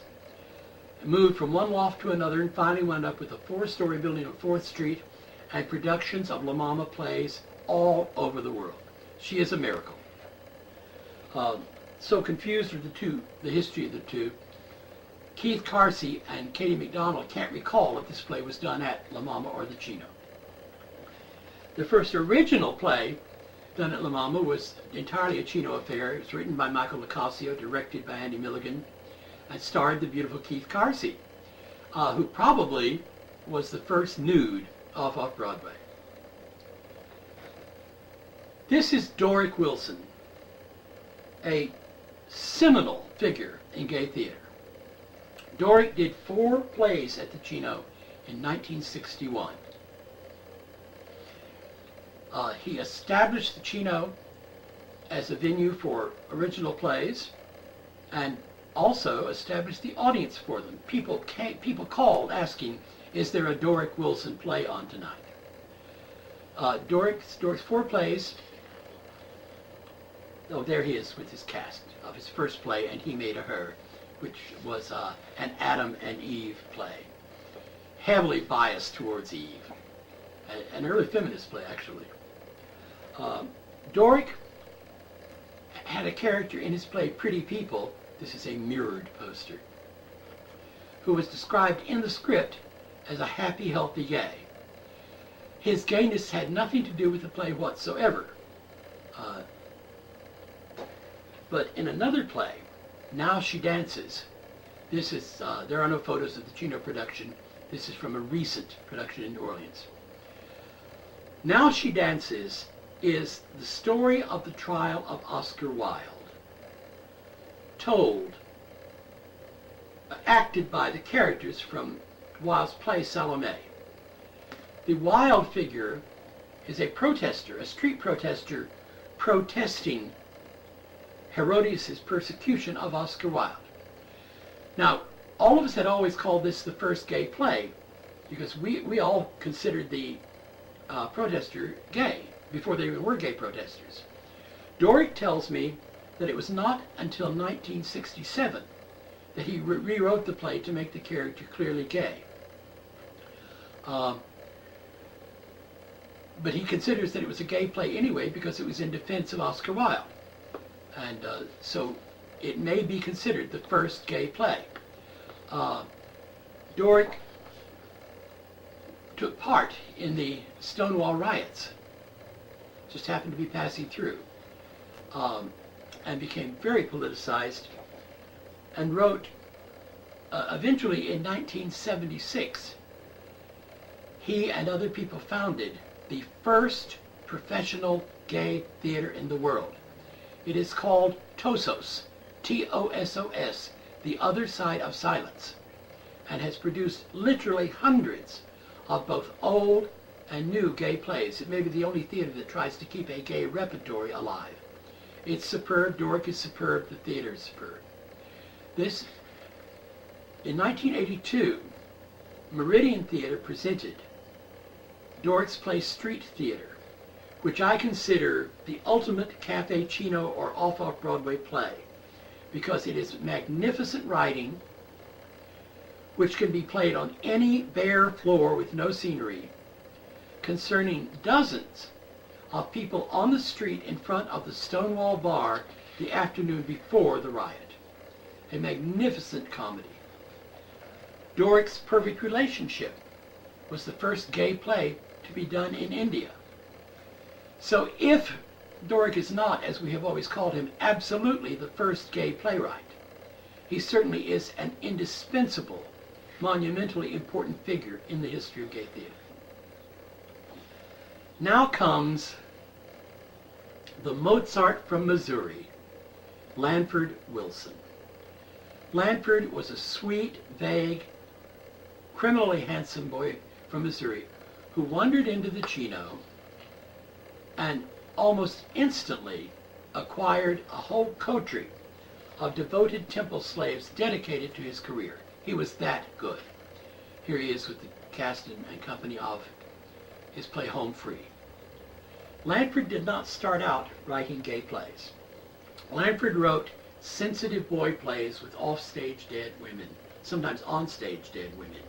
moved from one loft to another, and finally wound up with a 4-story building on 4th Street and productions of La Mama plays all over the world. She is a miracle. So confused are the history of the two. Keith Carsey and Katie MacDonald can't recall if this play was done at La Mama or the Chino. The first original play done at La Mama was entirely a Chino affair. It was written by Michael Nicasio, directed by Andy Milligan, and starred the beautiful Keith Carsey, who probably was the first nude off Broadway. This is Doric Wilson, a seminal figure in gay theater. Doric did 4 plays at the Chino in 1961. He established the Chino as a venue for original plays and also established the audience for them. People called asking, is there a Doric Wilson play on tonight? Doric's 4 plays. Oh, there he is with his cast of his first play, And He Made a Her, which was an Adam and Eve play, heavily biased towards Eve, an early feminist play, actually. Doric had a character in his play, Pretty People. This is a mirrored poster, who was described in the script as a happy, healthy gay. His gayness had nothing to do with the play whatsoever. But in another play, Now She Dances, this is, there are no photos of the Chino production. This is from a recent production in New Orleans. Now She Dances is the story of the trial of Oscar Wilde, told, acted by the characters from Wilde's play Salome. The Wilde figure is a protester, a street protester, protesting Herodias' persecution of Oscar Wilde. Now, all of us had always called this the first gay play because we all considered the protester gay before they even were gay protesters. Doric tells me that it was not until 1967 that he rewrote the play to make the character clearly gay. But he considers that it was a gay play anyway because it was in defense of Oscar Wilde. And so it may be considered the first gay play. Doric took part in the Stonewall riots, just happened to be passing through, and became very politicized, and wrote, eventually in 1976, he and other people founded the first professional gay theater in the world. It is called TOSOS, T-O-S-O-S, The Other Side of Silence, and has produced literally hundreds of both old and new gay plays. It may be the only theater that tries to keep a gay repertory alive. It's superb, Doric is superb, the theater is superb. This, in 1982, Meridian Theater presented Doric's play Street Theater, which I consider the ultimate Cafe Chino or off-Broadway play, because it is magnificent writing, which can be played on any bare floor with no scenery, concerning dozens of people on the street in front of the Stonewall Bar the afternoon before the riot. A magnificent comedy. Doric's Perfect Relationship was the first gay play to be done in India. So if Doric is not, as we have always called him, absolutely the first gay playwright, he certainly is an indispensable, monumentally important figure in the history of gay theater. Now comes the Mozart from Missouri, Lanford Wilson. Lanford was a sweet, vague, criminally handsome boy from Missouri who wandered into the Chino and almost instantly acquired a whole coterie of devoted temple slaves dedicated to his career. He was that good. Here he is with the cast and company of his play Home Free. Lanford did not start out writing gay plays. Lanford wrote sensitive boy plays with off-stage dead women, sometimes on-stage dead women.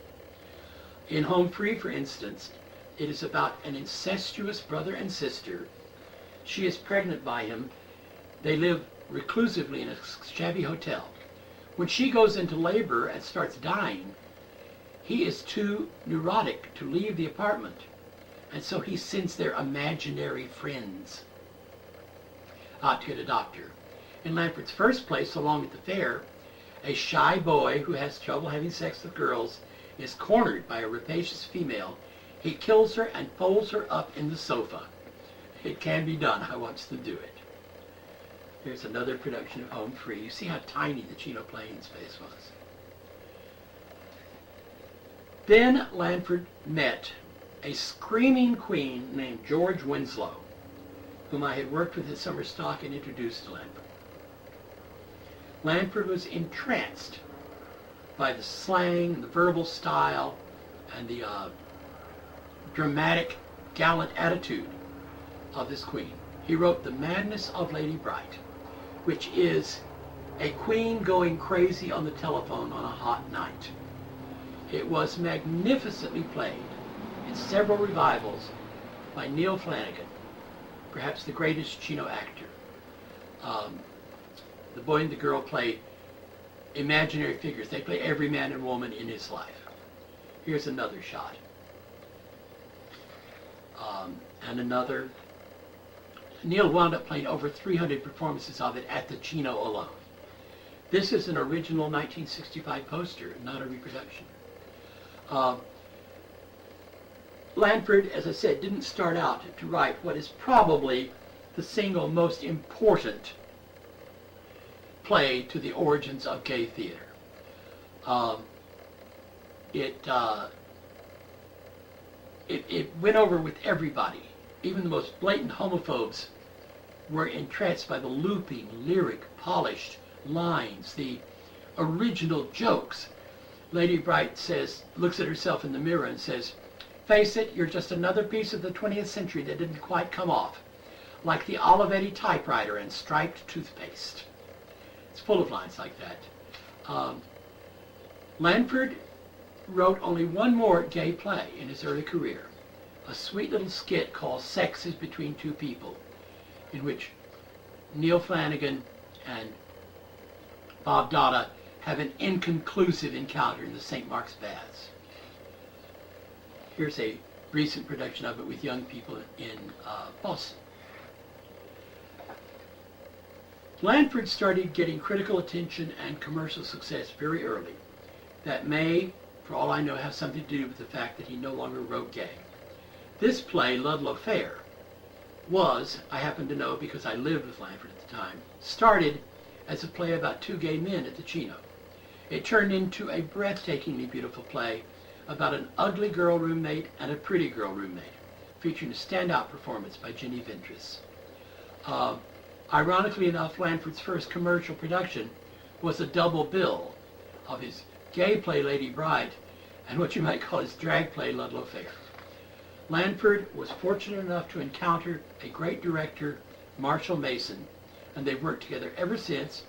In Home Free, for instance, it is about an incestuous brother and sister. She is pregnant by him. They live reclusively in a shabby hotel When she goes into labor and starts dying, he is too neurotic to leave the apartment, and so he sends their imaginary friends out to get a doctor. In Lanford's first place, along at the fair, a shy boy who has trouble having sex with girls is cornered by a rapacious female. He kills her and folds her up in the sofa. It can be done. I watched them do it. Here's another production of Home Free. You see how tiny the Chino play in space was. Then Lanford met a screaming queen named George Winslow, whom I had worked with at summer stock and introduced to Lanford. Lanford was entranced by the slang, the verbal style, and the dramatic, gallant attitude of this queen. He wrote The Madness of Lady Bright, which is a queen going crazy on the telephone on a hot night. It was magnificently played in several revivals by Neil Flanagan, perhaps the greatest Chino actor. The boy and the girl play imaginary figures. They play every man and woman in his life. Here's another shot. And another. Neil wound up playing over 300 performances of it at the Chino alone. This is an original 1965 poster, not a reproduction. Lanford, as I said, didn't start out to write what is probably the single most important play to the origins of gay theater. It went over with everybody. Even the most blatant homophobes were entranced by the looping, lyric, polished lines, the original jokes. Lady Bright looks at herself in the mirror and says, "Face it, you're just another piece of the 20th century that didn't quite come off, like the Olivetti typewriter and striped toothpaste." It's full of lines like that. Lanford wrote only one more gay play in his early career, a sweet little skit called Sex is Between Two People, in which Neil Flanagan and Bob Dada have an inconclusive encounter in the St. Mark's Baths. Here's a recent production of it with young people in Boston. Lanford started getting critical attention and commercial success very early. That may, for all I know, have something to do with the fact that he no longer wrote gay. This play, Ludlow Fair, was, I happen to know because I lived with Lanford at the time, started as a play about two gay men at the Chino. It turned into a breathtakingly beautiful play about an ugly girl roommate and a pretty girl roommate, featuring a standout performance by Ginny Ventris. Ironically enough, Lanford's first commercial production was a double bill of his gay play Lady Bright and what you might call his drag play Ludlow Fair. Lanford was fortunate enough to encounter a great director, Marshall Mason, and they've worked together ever since.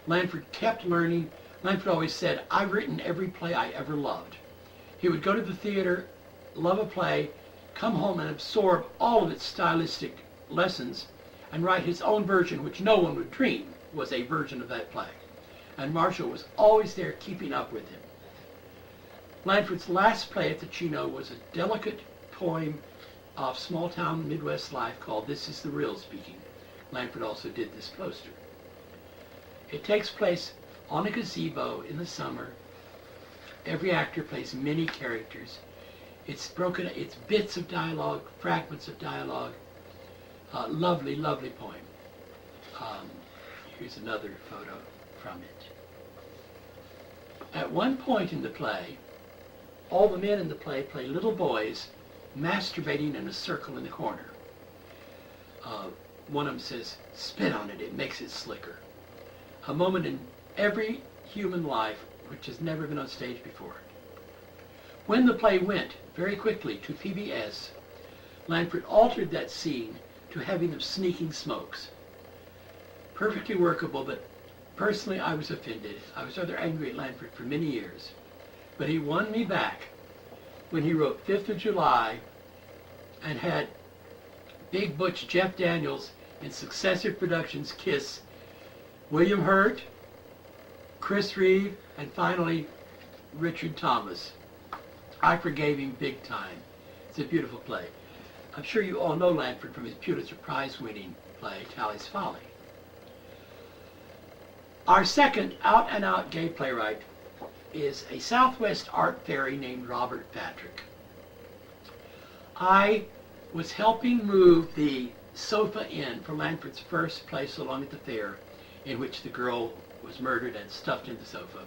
Lanford kept learning. Lanford always said, "I've written every play I ever loved." He would go to the theater, love a play, come home and absorb all of its stylistic lessons, and write his own version, which no one would dream was a version of that play. And Marshall was always there keeping up with him. Lanford's last play at the Chino was a delicate poem of small-town Midwest life called This Is the Real Speaking. Lanford also did this poster. It takes place on a gazebo in the summer. Every actor plays many characters. It's bits of dialogue, fragments of dialogue. Lovely, lovely poem. Here's another photo from it. At one point in the play, all the men in the play play little boys masturbating in a circle in the corner. One of them says, "Spit on it, it makes it slicker." A moment in every human life which has never been on stage before. When the play went very quickly to PBS, Lanford altered that scene to having them sneaking smokes. Perfectly workable, but personally I was offended. I was rather angry at Lanford for many years. But he won me back when he wrote 5th of July and had Big Butch Jeff Daniels in successive productions kiss William Hurt, Chris Reeve, and finally Richard Thomas. I forgave him big time. It's a beautiful play. I'm sure you all know Lanford from his Pulitzer Prize-winning play, Tally's Folly. Our second out-and-out gay playwright is a Southwest art fairy named Robert Patrick. I was helping move the sofa in for Lanford's first play, So Long at the Fair, in which the girl was murdered and stuffed in the sofa.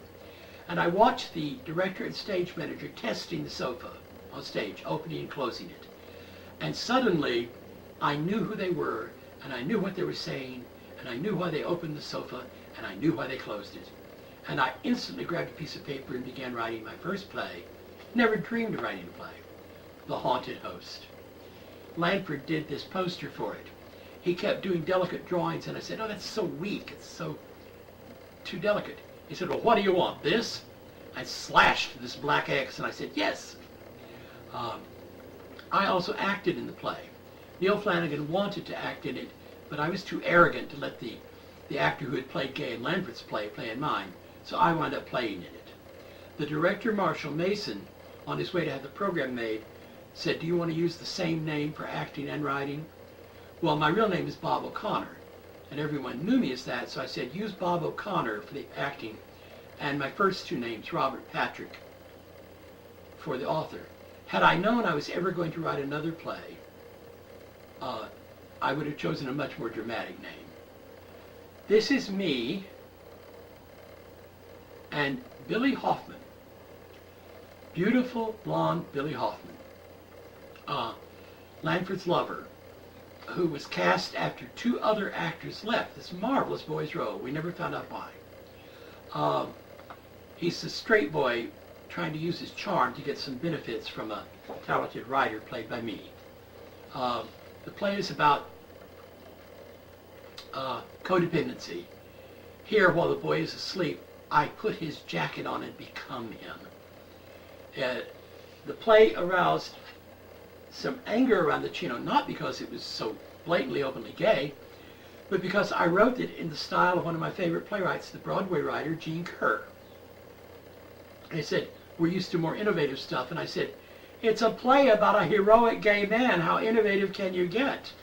And I watched the director and stage manager testing the sofa on stage, opening and closing it. And suddenly, I knew who they were, and I knew what they were saying, and I knew why they opened the sofa, and I knew why they closed it. And I instantly grabbed a piece of paper and began writing my first play. Never dreamed of writing a play. The Haunted Host. Lanford did this poster for it. He kept doing delicate drawings, and I said, oh, that's so weak. It's so too delicate. He said, well, what do you want, this? I slashed this black X, and I said, yes. I also acted in the play. Neil Flanagan wanted to act in it, but I was too arrogant to let the actor who had played Gay in Lanford's play in mine, so I wound up playing in it. The director, Marshall Mason, on his way to have the program made, said, do you want to use the same name for acting and writing? Well, my real name is Bob O'Connor, and everyone knew me as that, so I said, use Bob O'Connor for the acting, and my first two names, Robert Patrick, for the author. Had I known I was ever going to write another play, I would have chosen a much more dramatic name. This is me and Billy Hoffman. Beautiful, blonde Billy Hoffman. Lanford's lover, who was cast after two other actors left this marvelous boy's role. We never found out why. He's a straight boy trying to use his charm to get some benefits from a talented writer played by me. The play is about codependency. Here, while the boy is asleep, I put his jacket on and become him. The play aroused some anger around the Chino, not because it was so blatantly, openly gay, but because I wrote it in the style of one of my favorite playwrights, the Broadway writer Gene Kerr. They said, we're used to more innovative stuff, and I said, it's a play about a heroic gay man. How innovative can you get?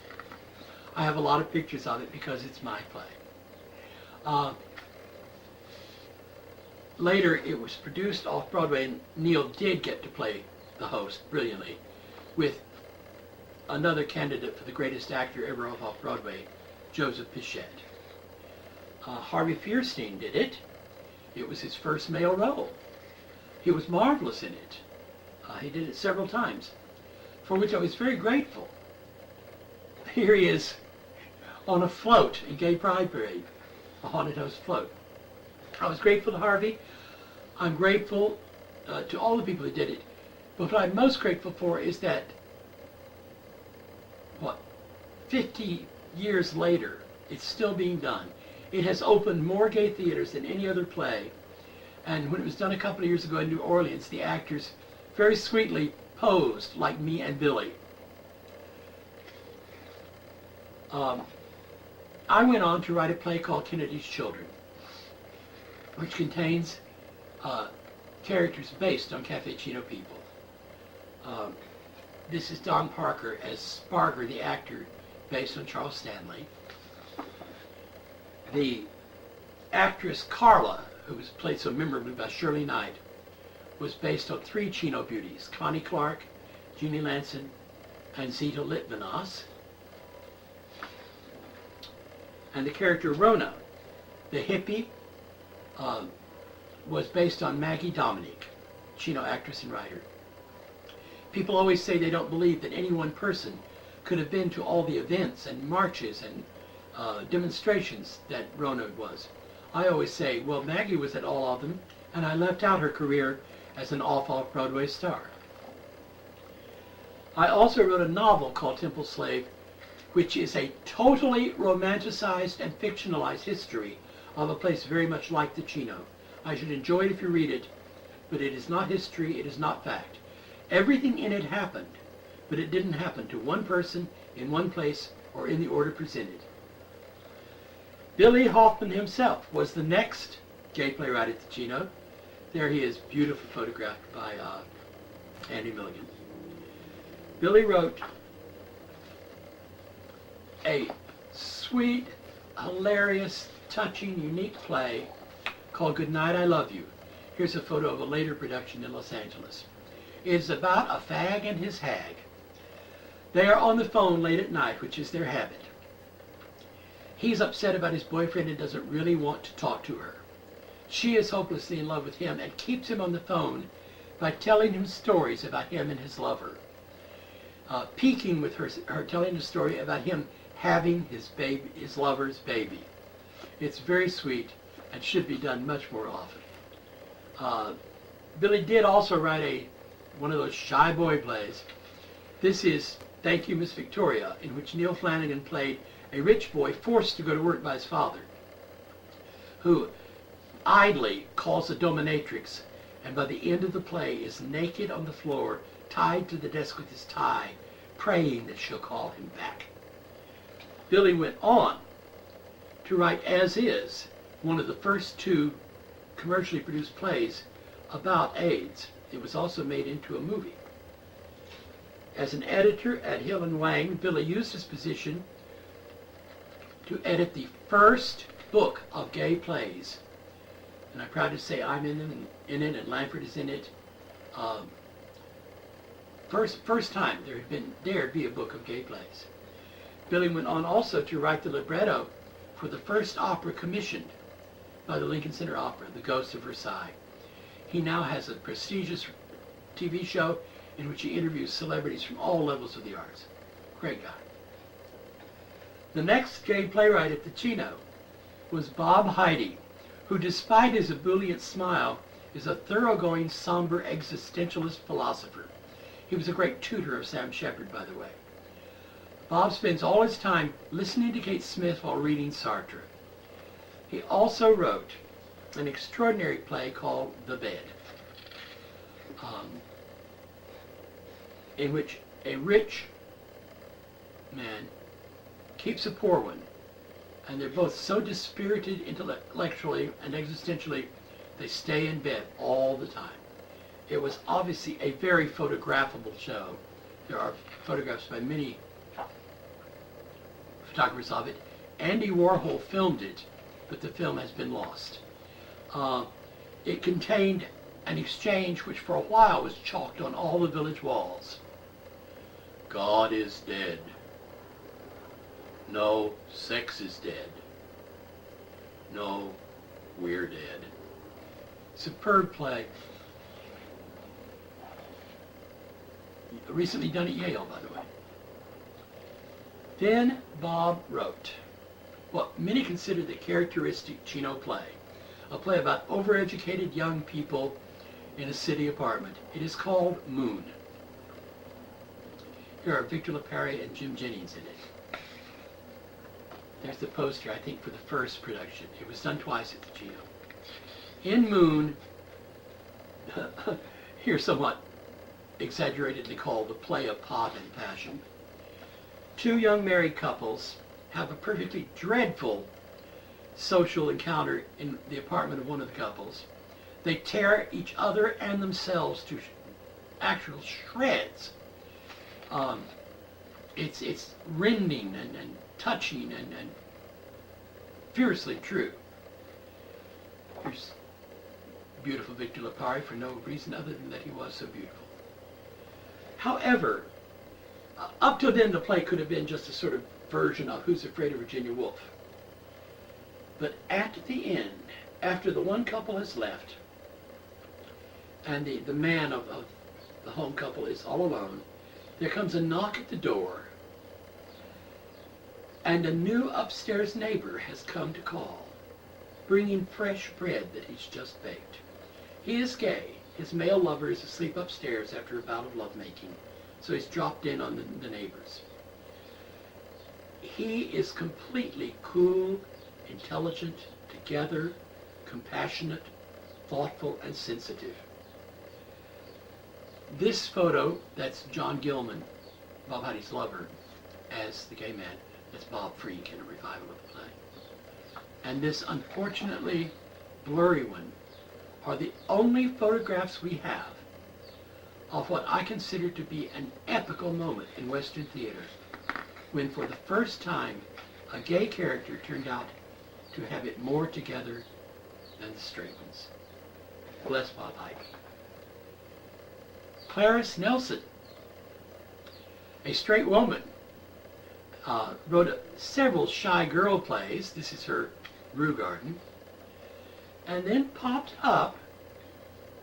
I have a lot of pictures of it because it's my play. Later, it was produced off-Broadway, and Neil did get to play the host brilliantly with another candidate for the greatest actor ever off-Broadway, Joseph Pichette. Harvey Fierstein did it. It was his first male role. He was marvelous in it. He did it several times, for which I was very grateful. Here he is on a float in Gay Pride Parade, a haunted house float. I was grateful to Harvey. I'm grateful to all the people who did it. But what I'm most grateful for is that, 50 years later, it's still being done. It has opened more gay theaters than any other play. And when it was done a couple of years ago in New Orleans, the actors very sweetly posed like me and Billy. I went on to write a play called Kennedy's Children, which contains characters based on Cafe Chino people. This is Don Parker as Sparger, the actor, based on Charles Stanley. The actress Carla, who was played so memorably by Shirley Knight, was based on three Chino beauties, Connie Clark, Jeannie Lanson, and Zita Litvinos. And the character Rona, the hippie, was based on Maggie Dominique, Chino actress and writer. People always say they don't believe that any one person could have been to all the events and marches and demonstrations that Rona was. I always say, well, Maggie was at all of them, and I left out her career as an off-Broadway star. I also wrote a novel called Temple Slave, which is a totally romanticized and fictionalized history of a place very much like the Chino. I should enjoy it if you read it, but it is not history, it is not fact. Everything in it happened, but it didn't happen to one person, in one place, or in the order presented. Billy Hoffman himself was the next gay playwright at the Chino. There he is, beautifully photographed by Andy Milligan. Billy wrote a sweet, hilarious, touching, unique play called Good Night, I Love You. Here's a photo of a later production in Los Angeles. It's about a fag and his hag. They are on the phone late at night, which is their habit. He's upset about his boyfriend and doesn't really want to talk to her. She is hopelessly in love with him and keeps him on the phone by telling him stories about him and his lover. Peeking with her telling a story about him having his lover's baby. It's very sweet and should be done much more often. Billy did also write one of those shy boy plays. This is Thank You, Miss Victoria, in which Neil Flanagan played a rich boy forced to go to work by his father, who idly calls the dominatrix, and by the end of the play is naked on the floor, tied to the desk with his tie, praying that she'll call him back. Billy went on to write As Is, one of the first two commercially produced plays about AIDS. It was also made into a movie. As an editor at Hill and Wang, Billy used his position to edit the first book of gay plays. And I'm proud to say I'm in it and Lanford is in it. First time there had been dared be a book of gay plays. Billy went on also to write the libretto for the first opera commissioned by the Lincoln Center Opera, The Ghost of Versailles. He now has a prestigious TV show in which he interviews celebrities from all levels of the arts. Great guy. The next gay playwright at the Chino was Bob Heide, who despite his ebullient smile is a thoroughgoing, somber, existentialist philosopher. He was a great tutor of Sam Shepard, by the way. Bob spends all his time listening to Kate Smith while reading Sartre. He also wrote an extraordinary play called The Bed, in which a rich man keeps a poor one, and they're both so dispirited intellectually and existentially, they stay in bed all the time. It was obviously a very photographable show. There are photographs by many photographers of it. Andy Warhol filmed it, but the film has been lost. It contained an exchange which for a while was chalked on all the village walls. God is dead. No, sex is dead. No, we're dead. Superb play. Recently done at Yale, by the way. Then Bob wrote what many consider the characteristic Chino play, a play about overeducated young people in a city apartment. It is called Moon. Here are Victor LaPerry and Jim Jennings in it. There's the poster, I think, for the first production. It was done twice at the Chino. In Moon, here somewhat exaggeratedly called the play of pot and passion, two young married couples have a perfectly dreadful social encounter in the apartment of one of the couples. They tear each other and themselves to actual shreds. It's rending and touching and fiercely true. Here's beautiful Victor LaPerry for no reason other than that he was so beautiful. However, up to then the play could have been just a sort of version of Who's Afraid of Virginia Woolf. But at the end, after the one couple has left, and the man of the home couple is all alone, there comes a knock at the door, and a new upstairs neighbor has come to call, bringing fresh bread that he's just baked. He is gay. His male lover is asleep upstairs after a bout of lovemaking, so he's dropped in on the neighbors. He is completely cool, intelligent, together, compassionate, thoughtful, and sensitive. This photo, that's John Gilman, Bob Heide's lover, as the gay man. That's Bob Freak in a revival of the play. And this, unfortunately, blurry one, are the only photographs we have of what I consider to be an epical moment in Western theater, when for the first time a gay character turned out to have it more together than the straight ones. Bless Bob Ike. Clarice Nelson, a straight woman, wrote several shy girl plays. This is her Rue Garden. And then popped up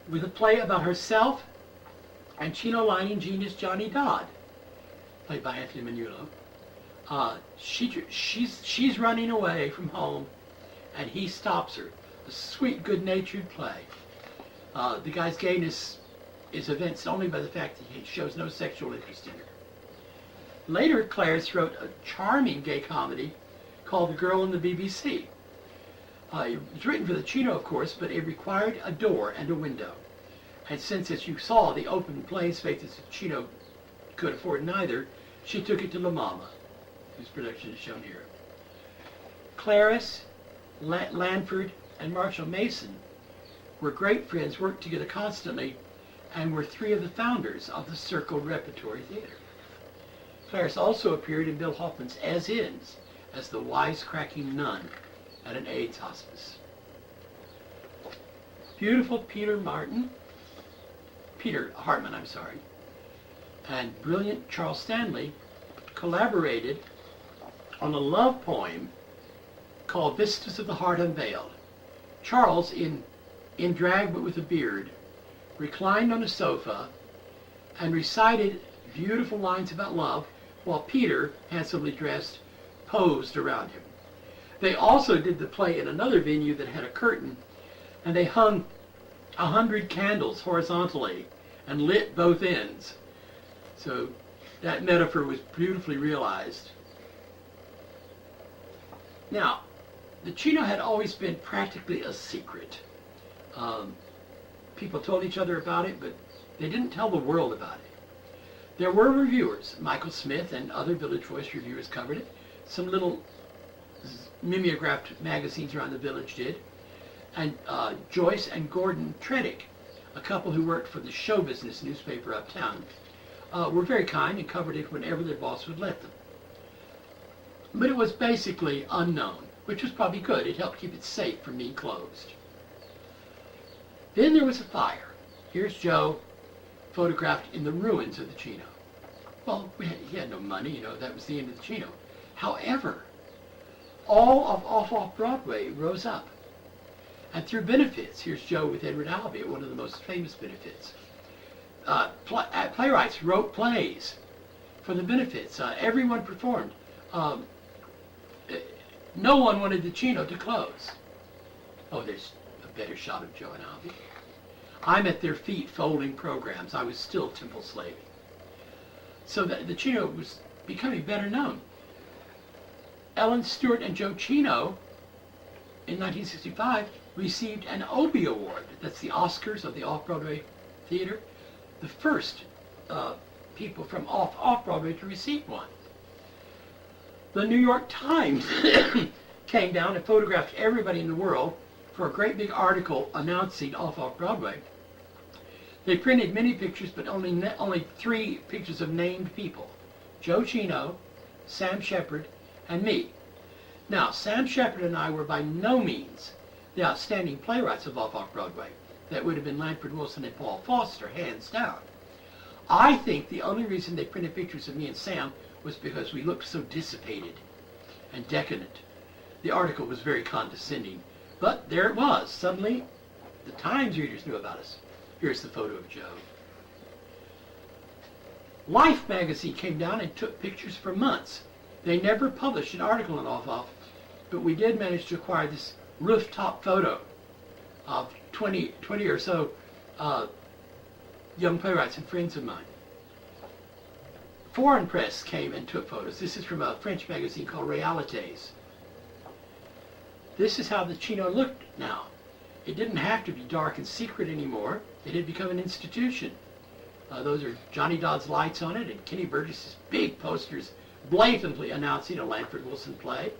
with a play about herself and Chino lining genius Johnny Dodd, played by Anthony Manullo. She's running away from home, and he stops her. A sweet, good-natured play. The guy's gayness is evinced only by the fact that he shows no sexual interest in her. Later, Clarice wrote a charming gay comedy called The Girl in the BBC. It was written for the Chino, of course, but it required a door and a window. And since, as you saw, the open plain spaces the Chino could afford neither, she took it to La Mama, whose production is shown here. Clarice, Lanford, and Marshall Mason were great friends, worked together constantly, and were three of the founders of the Circle Repertory Theater. Clarice also appeared in Bill Hoffman's As Is as the wisecracking nun at an AIDS hospice. Beautiful Peter Hartman, and brilliant Charles Stanley collaborated on a love poem called Vistas of the Heart Unveiled. Charles, in drag but with a beard, reclined on a sofa and recited beautiful lines about love, while Peter, handsomely dressed, posed around him. They also did the play in another venue that had a curtain, and they hung 100 candles horizontally and lit both ends. So that metaphor was beautifully realized. Now, the Chino had always been practically a secret. People told each other about it, but they didn't tell the world about it. There were reviewers. Michael Smith and other Village Voice reviewers covered it. Some little mimeographed magazines around the village did. And Joyce and Gordon Tredick, a couple who worked for the Show Business newspaper uptown, were very kind and covered it whenever their boss would let them. But it was basically unknown, which was probably good. It helped keep it safe from being closed. Then there was a fire. Here's Joe, photographed in the ruins of the Chino. Well, he had no money, that was the end of the Chino. However, all of Off-Broadway rose up. And through benefits, here's Joe with Edward Albee at one of the most famous benefits. Playwrights wrote plays for the benefits. Everyone performed. No one wanted the Chino to close. Oh, there's a better shot of Joe and Albee. I'm at their feet folding programs. I was still temple slaving. So the Chino was becoming better known. Ellen Stewart and Joe Chino, in 1965, received an Obie Award. That's the Oscars of the Off-Broadway theater. The first people from Off-Broadway to receive one. The New York Times came down and photographed everybody in the world for a great big article announcing Off-Broadway. They printed many pictures, but only 3 pictures of named people: Joe Chino, Sam Shepard, and me. Now, Sam Shepard and I were by no means the outstanding playwrights of Off-Broadway. That would have been Lanford Wilson and Paul Foster, hands down. I think the only reason they printed pictures of me and Sam was because we looked so dissipated and decadent. The article was very condescending, but there it was. Suddenly, the Times readers knew about us. Here's the photo of Joe. Life magazine came down and took pictures for months. They never published an article on Off, but we did manage to acquire this rooftop photo of 20 or so young playwrights and friends of mine. Foreign press came and took photos. This is from a French magazine called Realités. This is how the Chino looked now. It didn't have to be dark and secret anymore. It had become an institution. Those are Johnny Dodd's lights on it and Kenny Burgess's big posters blatantly announcing a Lanford Wilson play.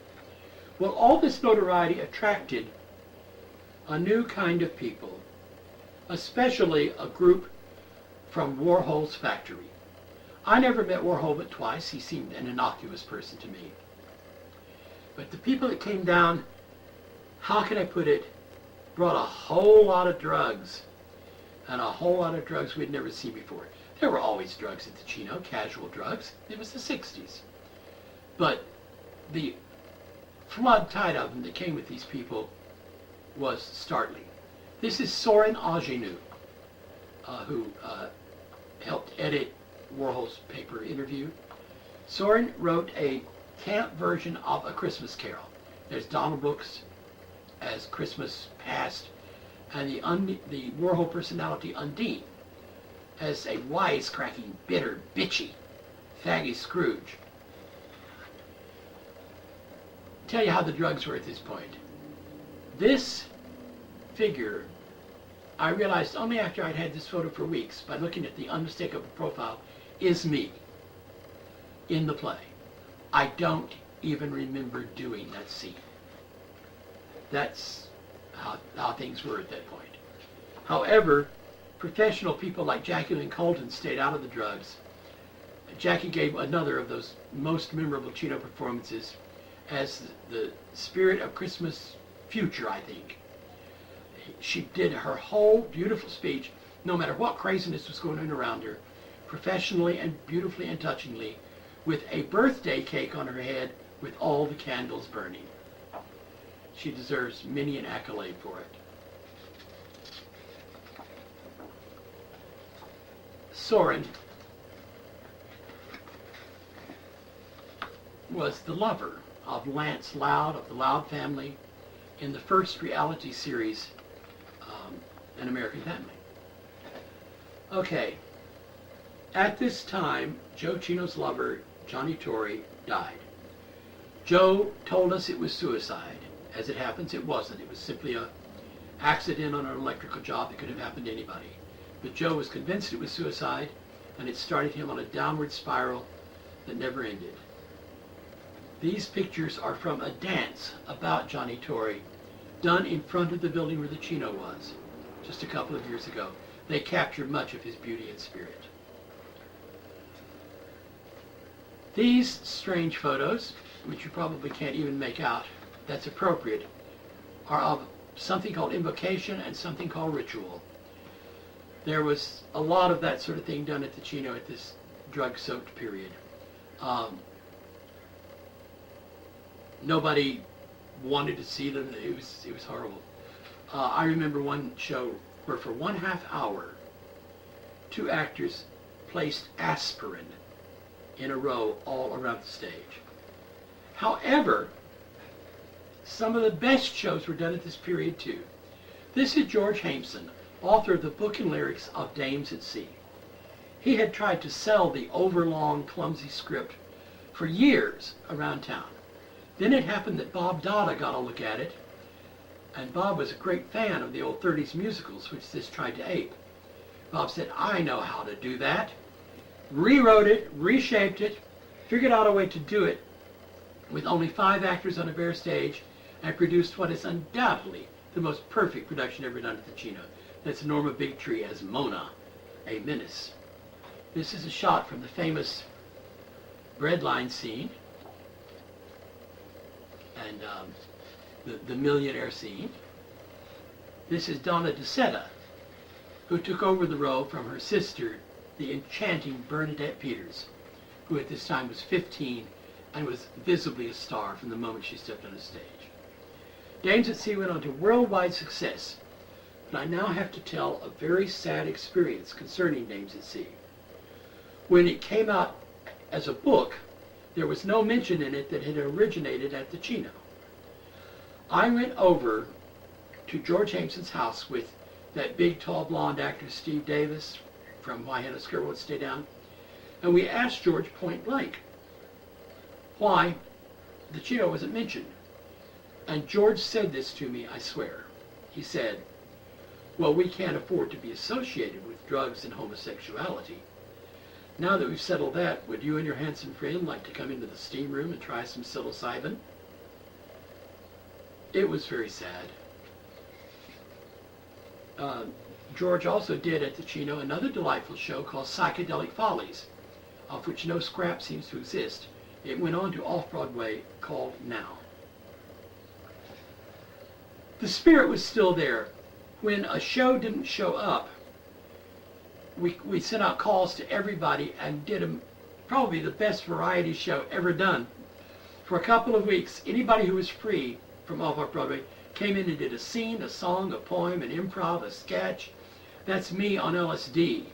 Well, all this notoriety attracted a new kind of people, especially a group from Warhol's factory. I never met Warhol but twice. He seemed an innocuous person to me. But the people that came down, how can I put it, brought a whole lot of drugs, and a whole lot of drugs we'd never seen before. There were always drugs at the Chino, casual drugs. It was the 60s. But the flood tide of them that came with these people was startling. This is Soren Agnew, who helped edit Warhol's paper Interview. Soren wrote a camp version of A Christmas Carol. There's Donald Brooks as Christmas Past, and the Warhol personality Undine as a wisecracking, bitter, bitchy, faggy Scrooge. Tell you how the drugs were at this point. This figure, I realized only after I'd had this photo for weeks, by looking at the unmistakable profile, is me in the play. I don't even remember doing that scene. That's how things were at that point. However, professional people like Jackie Lynn Colton stayed out of the drugs. Jackie gave another of those most memorable Chino performances as the spirit of Christmas future, I think. She did her whole beautiful speech, no matter what craziness was going on around her, professionally and beautifully and touchingly, with a birthday cake on her head with all the candles burning. She deserves many an accolade for it. Soren was the lover of Lance Loud, of the Loud family, in the first reality series, An American Family. Okay, at this time, Joe Chino's lover, Johnny Torrey, died. Joe told us it was suicide. As it happens, it wasn't. It was simply an accident on an electrical job that could have happened to anybody. But Joe was convinced it was suicide, and it started him on a downward spiral that never ended. These pictures are from a dance about Johnny Torrey, done in front of the building where the Chino was, just a couple of years ago. They capture much of his beauty and spirit. These strange photos, which you probably can't even make out, that's appropriate, are of something called invocation and something called ritual. There was a lot of that sort of thing done at the Chino at this drug-soaked period. Nobody wanted to see them. It was horrible. I remember one show where for 1/2 hour, 2 actors placed aspirin in a row all around the stage. However, some of the best shows were done at this period too. This is George Hameson, author of the book and lyrics of Dames at Sea. He had tried to sell the overlong, clumsy script for years around town. Then it happened that Bob Dada got a look at it, and Bob was a great fan of the old 30s musicals, which this tried to ape. Bob said, I know how to do that. Rewrote it, reshaped it, figured out a way to do it with only 5 actors on a bare stage, and produced what is undoubtedly the most perfect production ever done at the Chino. That's Norma Bigtree as Mona, a menace. This is a shot from the famous breadline scene, and the millionaire scene. This is Donna DeSeta, who took over the role from her sister, the enchanting Bernadette Peters, who at this time was 15 and was visibly a star from the moment she stepped on the stage. Dames at Sea went on to worldwide success, but I now have to tell a very sad experience concerning Dames at Sea. When it came out as a book, there was no mention in it that it had originated at the Chino. I went over to George Hameson's house with that big, tall, blonde actor Steve Davis from Why Hannah Skirt Won't Stay Down, and we asked George point blank why the Chino wasn't mentioned. And George said this to me, I swear. He said, well, we can't afford to be associated with drugs and homosexuality. Now that we've settled that, would you and your handsome friend like to come into the steam room and try some psilocybin? It was very sad. George also did at the Chino another delightful show called Psychedelic Follies, of which no scrap seems to exist. It went on to Off-Broadway, called Now. The spirit was still there. When a show didn't show up, we sent out calls to everybody and did probably the best variety show ever done. For a couple of weeks, anybody who was free from Off-Broadway came in and did a scene, a song, a poem, an improv, a sketch. That's me on LSD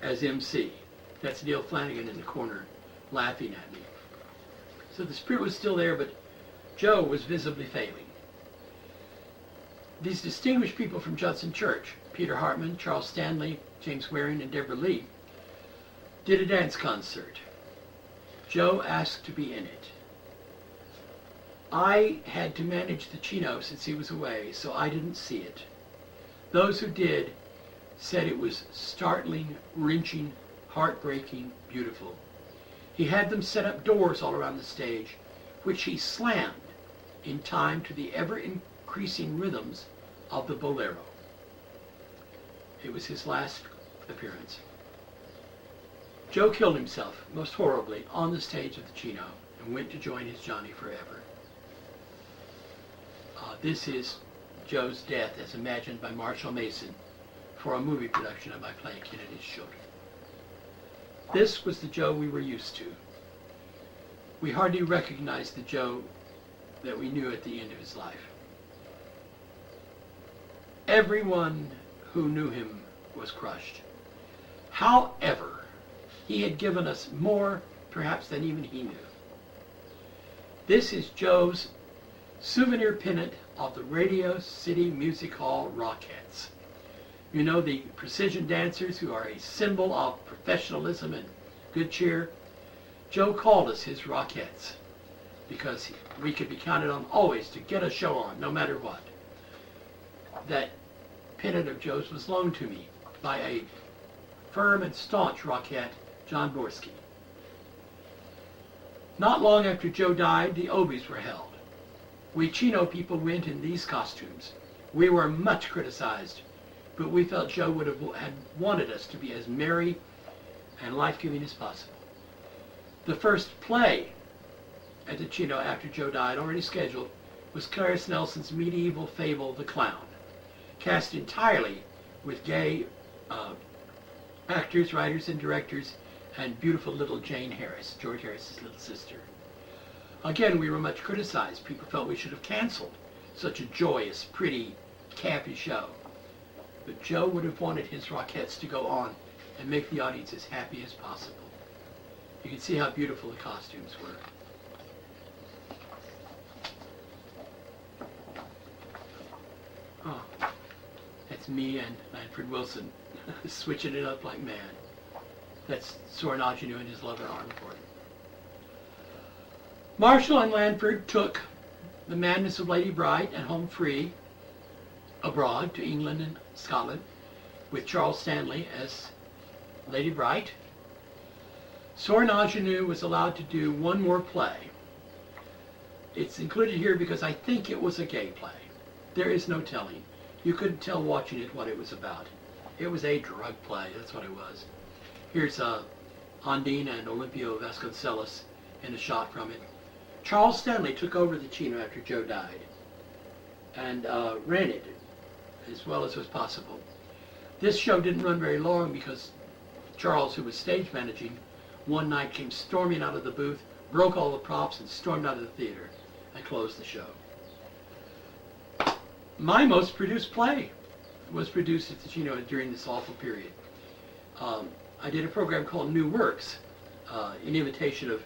as MC. That's Neil Flanagan in the corner laughing at me. So the spirit was still there, but Joe was visibly failing. These distinguished people from Judson Church, Peter Hartman, Charles Stanley, James Waring, and Deborah Lee, did a dance concert. Joe asked to be in it. I had to manage the Chino since he was away, so I didn't see it. Those who did said it was startling, wrenching, heartbreaking, beautiful. He had them set up doors all around the stage, which he slammed in time to the ever-increasing rhythms of the bolero. It was his last appearance. Joe killed himself, most horribly, on the stage of the Chino and went to join his Johnny forever. This is Joe's death as imagined by Marshall Mason for a movie production of my play Kennedy's Children. This was the Joe we were used to. We hardly recognized the Joe that we knew at the end of his life. Everyone who knew him was crushed. However, he had given us more, perhaps, than even he knew. This is Joe's souvenir pennant of the Radio City Music Hall Rockettes. You know, the precision dancers who are a symbol of professionalism and good cheer. Joe called us his Rockettes because we could be counted on always to get a show on, no matter what. That pennant of Joe's was loaned to me by a firm and staunch Rockette, John Borsky. Not long after Joe died, the Obies were held. We Chino people went in these costumes. We were much criticized, but we felt Joe had wanted us to be as merry and life-giving as possible. The first play at the Chino after Joe died, already scheduled, was Clarence Nelson's medieval fable, The Clown, cast entirely with gay actors, writers, and directors, and beautiful little Jane Harris, George Harris's little sister. Again, we were much criticized. People felt we should have canceled such a joyous, pretty, campy show. But Joe would have wanted his Rockettes to go on and make the audience as happy as possible. You can see how beautiful the costumes were. Oh, that's me and Manfred Wilson switching it up like mad. That's Soren Agnew and his lover Arnford. Marshall and Lanford took The Madness of Lady Bright and Home Free abroad to England and Scotland with Charles Stanley as Lady Bright. Soren Agnew was allowed to do one more play. It's included here because I think it was a gay play. There is no telling. You couldn't tell watching it what it was about. It was a drug play, that's what it was. Here's Ondine and Olympio Vasconcelos in a shot from it. Charles Stanley took over the Chino after Joe died and ran it as well as was possible. This show didn't run very long because Charles, who was stage managing, one night came storming out of the booth, broke all the props, and stormed out of the theater and closed the show. My most produced play was produced at the Chino during this awful period. I did a program called New Works in imitation of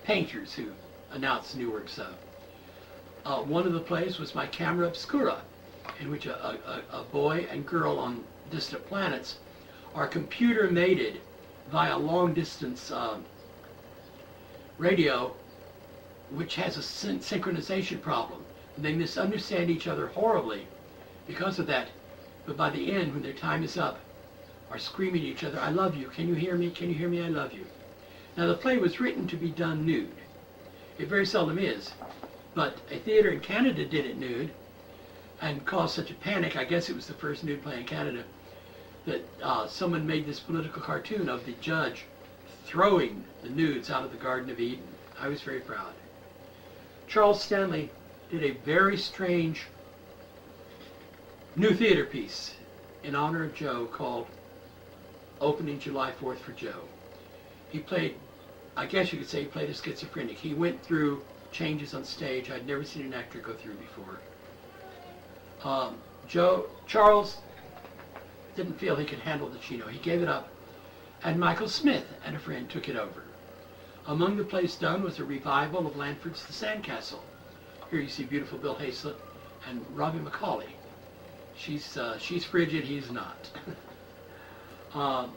painters who announced new works. One of the plays was My Camera Obscura, in which a boy and girl on distant planets are computer mated via long-distance radio, which has a synchronization problem. They misunderstand each other horribly because of that, but by the end, when their time is up, are screaming at each other, "I love you, can you hear me, can you hear me, I love you." Now the play was written to be done nude. It very seldom is, but a theater in Canada did it nude. and caused such a panic. I guess it was the first nude play in Canada, that someone made this political cartoon of the judge throwing the nudes out of the Garden of Eden. I was very proud. Charles Stanley did a very strange new theater piece in honor of Joe called Opening July 4th for Joe. He played, I guess you could say he played a schizophrenic. He went through changes on stage I'd never seen an actor go through before. Charles didn't feel he could handle the Chino. He gave it up, and Michael Smith and a friend took it over. Among the plays done was a revival of Lanford's The Sandcastle. Here you see beautiful Bill Hazlett and Robbie McCauley. She's frigid, he's not. A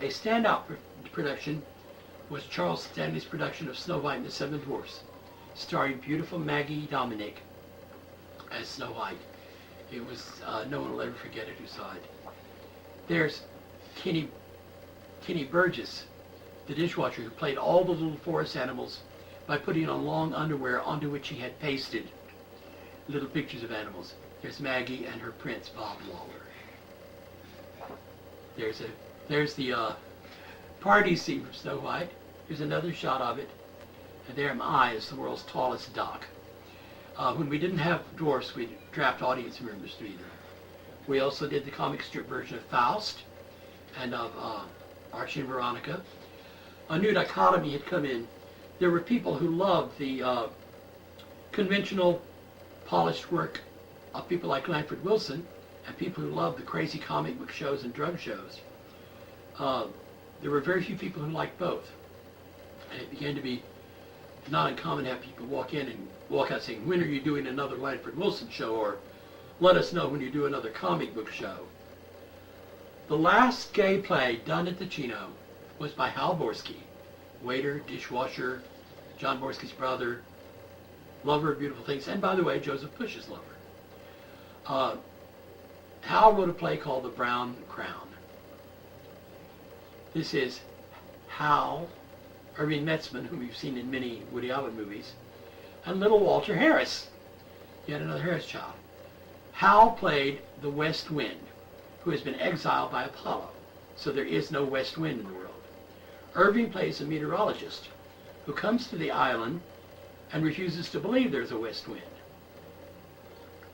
standout production was Charles Stanley's production of Snow White and the Seven Dwarfs, starring beautiful Maggie Dominic as Snow White. It was, no one will ever forget it who saw it. There's Kenny Burgess, the dishwasher, who played all the little forest animals by putting on long underwear onto which he had pasted little pictures of animals. There's Maggie and her prince, Bob Waller. There's the party scene from Snow White. Here's another shot of it. And there am I as the world's tallest dock. When we didn't have dwarfs, we'd draft audience members to be there. We also did the comic strip version of Faust and of Archie and Veronica. A new dichotomy had come in. There were people who loved the conventional, polished work of people like Lanford Wilson, and people who loved the crazy comic book shows and drug shows. There were very few people who liked both. And it began to be not uncommon to have people walk in and walk out saying, when are you doing another Lanford Wilson show? Or let us know when you do another comic book show. The last gay play done at the Chino was by Hal Borsky, waiter, dishwasher, John Borsky's brother, lover of beautiful things, and by the way, Joseph Bush's lover. Hal wrote a play called The Brown Crown. This is Hal, Irving Metzman, whom you've seen in many Woody Allen movies, and little Walter Harris, yet another Harris child. Hal played the West Wind, who has been exiled by Apollo, so there is no west wind in the world. Irving plays a meteorologist who comes to the island and refuses to believe there's a west wind.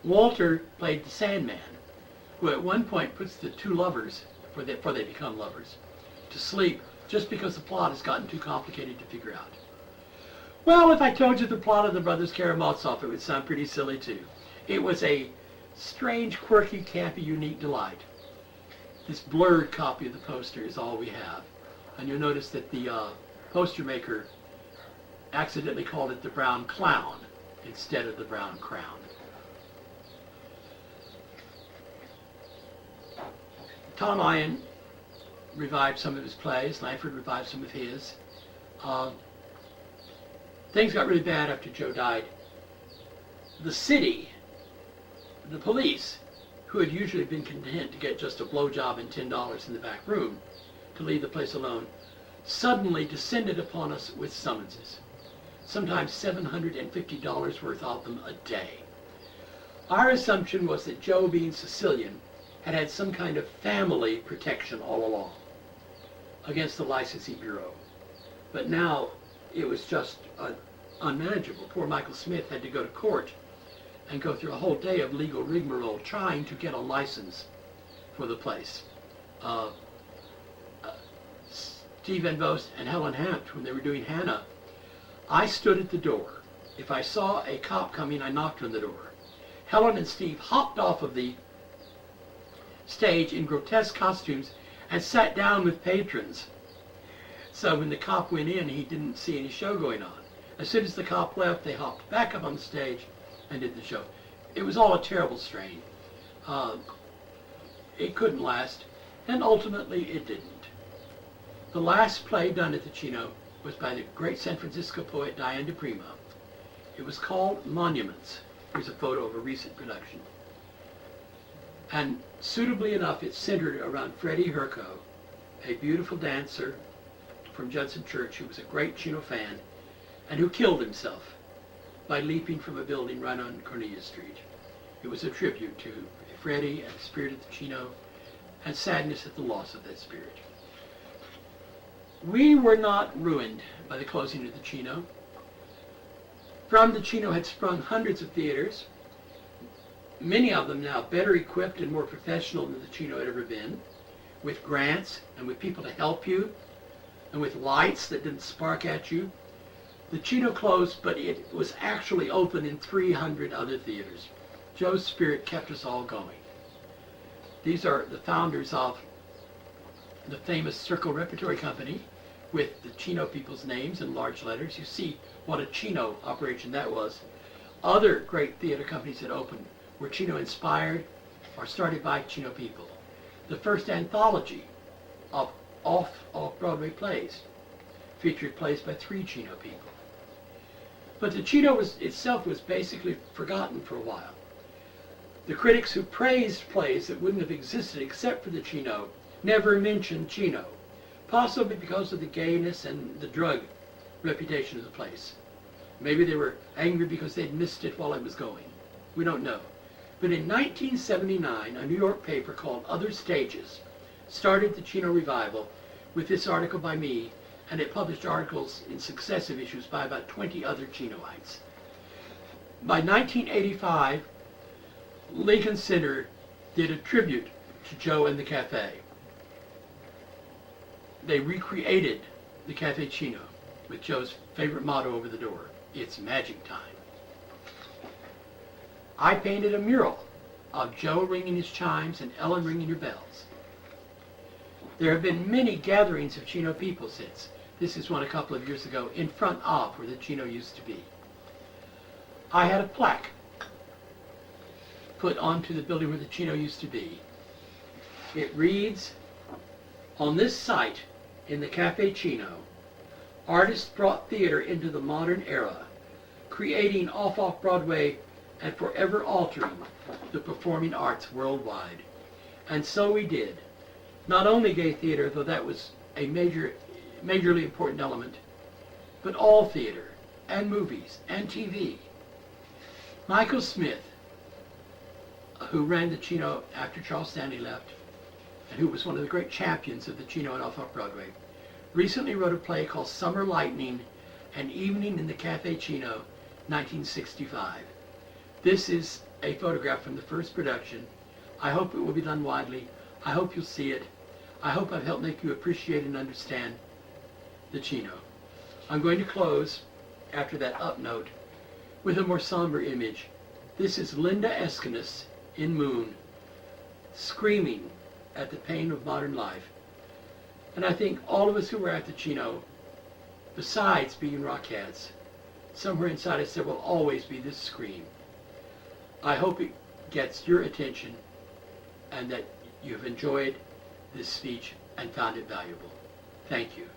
Walter played the Sandman, who at one point puts the two lovers, before they become lovers, to sleep just because the plot has gotten too complicated to figure out. Well, if I told you the plot of The Brothers Karamazov, it would sound pretty silly too. It was a strange, quirky, campy, unique delight. This blurred copy of the poster is all we have. And you'll notice that the poster maker accidentally called it The Brown Clown instead of The Brown Crown. Tom Ian revived some of his plays. Lanford revived some of his. Things got really bad after Joe died. The city, the police, who had usually been content to get just a blowjob and $10 in the back room to leave the place alone, suddenly descended upon us with summonses, sometimes $750 worth of them a day. Our assumption was that Joe, being Sicilian, had had some kind of family protection all along against the licensing bureau. But now it was just unmanageable. Poor Michael Smith had to go to court and go through a whole day of legal rigmarole trying to get a license for the place. Steve Van Vost and Helen Hant, when they were doing Hannah, I stood at the door. If I saw a cop coming, I knocked on the door. Helen and Steve hopped off of the stage in grotesque costumes and sat down with patrons. So when the cop went in, he didn't see any show going on. As soon as the cop left, they hopped back up on the stage and did the show. It was all a terrible strain. It couldn't last, and ultimately it didn't. The last play done at the Chino was by the great San Francisco poet Diane de Prima. It was called Monuments. Here's a photo of a recent production. And suitably enough, it centered around Freddie Herco, a beautiful dancer from Judson Church who was a great Chino fan and who killed himself by leaping from a building right on Cornelia Street. It was a tribute to Freddie and the spirit of the Chino, and sadness at the loss of that spirit. We were not ruined by the closing of the Chino. From the Chino had sprung hundreds of theaters, many of them now better equipped and more professional than the Chino had ever been, with grants and with people to help you, and with lights that didn't spark at you. The Chino closed, but it was actually open in 300 other theaters. Joe's spirit kept us all going. These are the founders of the famous Circle Repertory Company, with the Chino people's names in large letters. You see what a Chino operation that was. Other great theater companies that opened were Chino inspired or started by Chino people. The first anthology of off-Broadway plays featured plays by 3 Chino people. But the Chino itself was basically forgotten for a while. The critics who praised plays that wouldn't have existed except for the Chino never mentioned Chino, possibly because of the gayness and the drug reputation of the place. Maybe they were angry because they'd missed it while it was going. We don't know. But in 1979, a New York paper called Other Stages started the Chino revival with this article by me, and it published articles in successive issues by about 20 other Chinoites. By 1985, Lincoln Center did a tribute to Joe and the Cafe. They recreated the Cafe Chino with Joe's favorite motto over the door, "It's magic time." I painted a mural of Joe ringing his chimes and Ellen ringing her bells. There have been many gatherings of Chino people since. This is one a couple of years ago in front of where the Chino used to be. I had a plaque put onto the building where the Chino used to be. It reads, "On this site in the Cafe Chino, artists brought theater into the modern era, creating off-Broadway and forever altering the performing arts worldwide." And so we did. Not only gay theater, though that was a majorly important element, but all theater and movies and TV. Michael Smith, who ran the Chino after Charles Stanley left, and who was one of the great champions of the Chino and off-Broadway, recently wrote a play called Summer Lightning, An Evening in the Cafe Chino, 1965. This is a photograph from the first production. I hope it will be done widely. I hope you'll see it. I hope I've helped make you appreciate and understand the Chino. I'm going to close, after that up note, with a more somber image. This is Linda Eskenes in Moon, screaming at the pain of modern life. And I think all of us who were at the Chino, besides being Rockettes, somewhere inside us there will always be this scream. I hope it gets your attention and that you've enjoyed this speech and found it valuable. Thank you.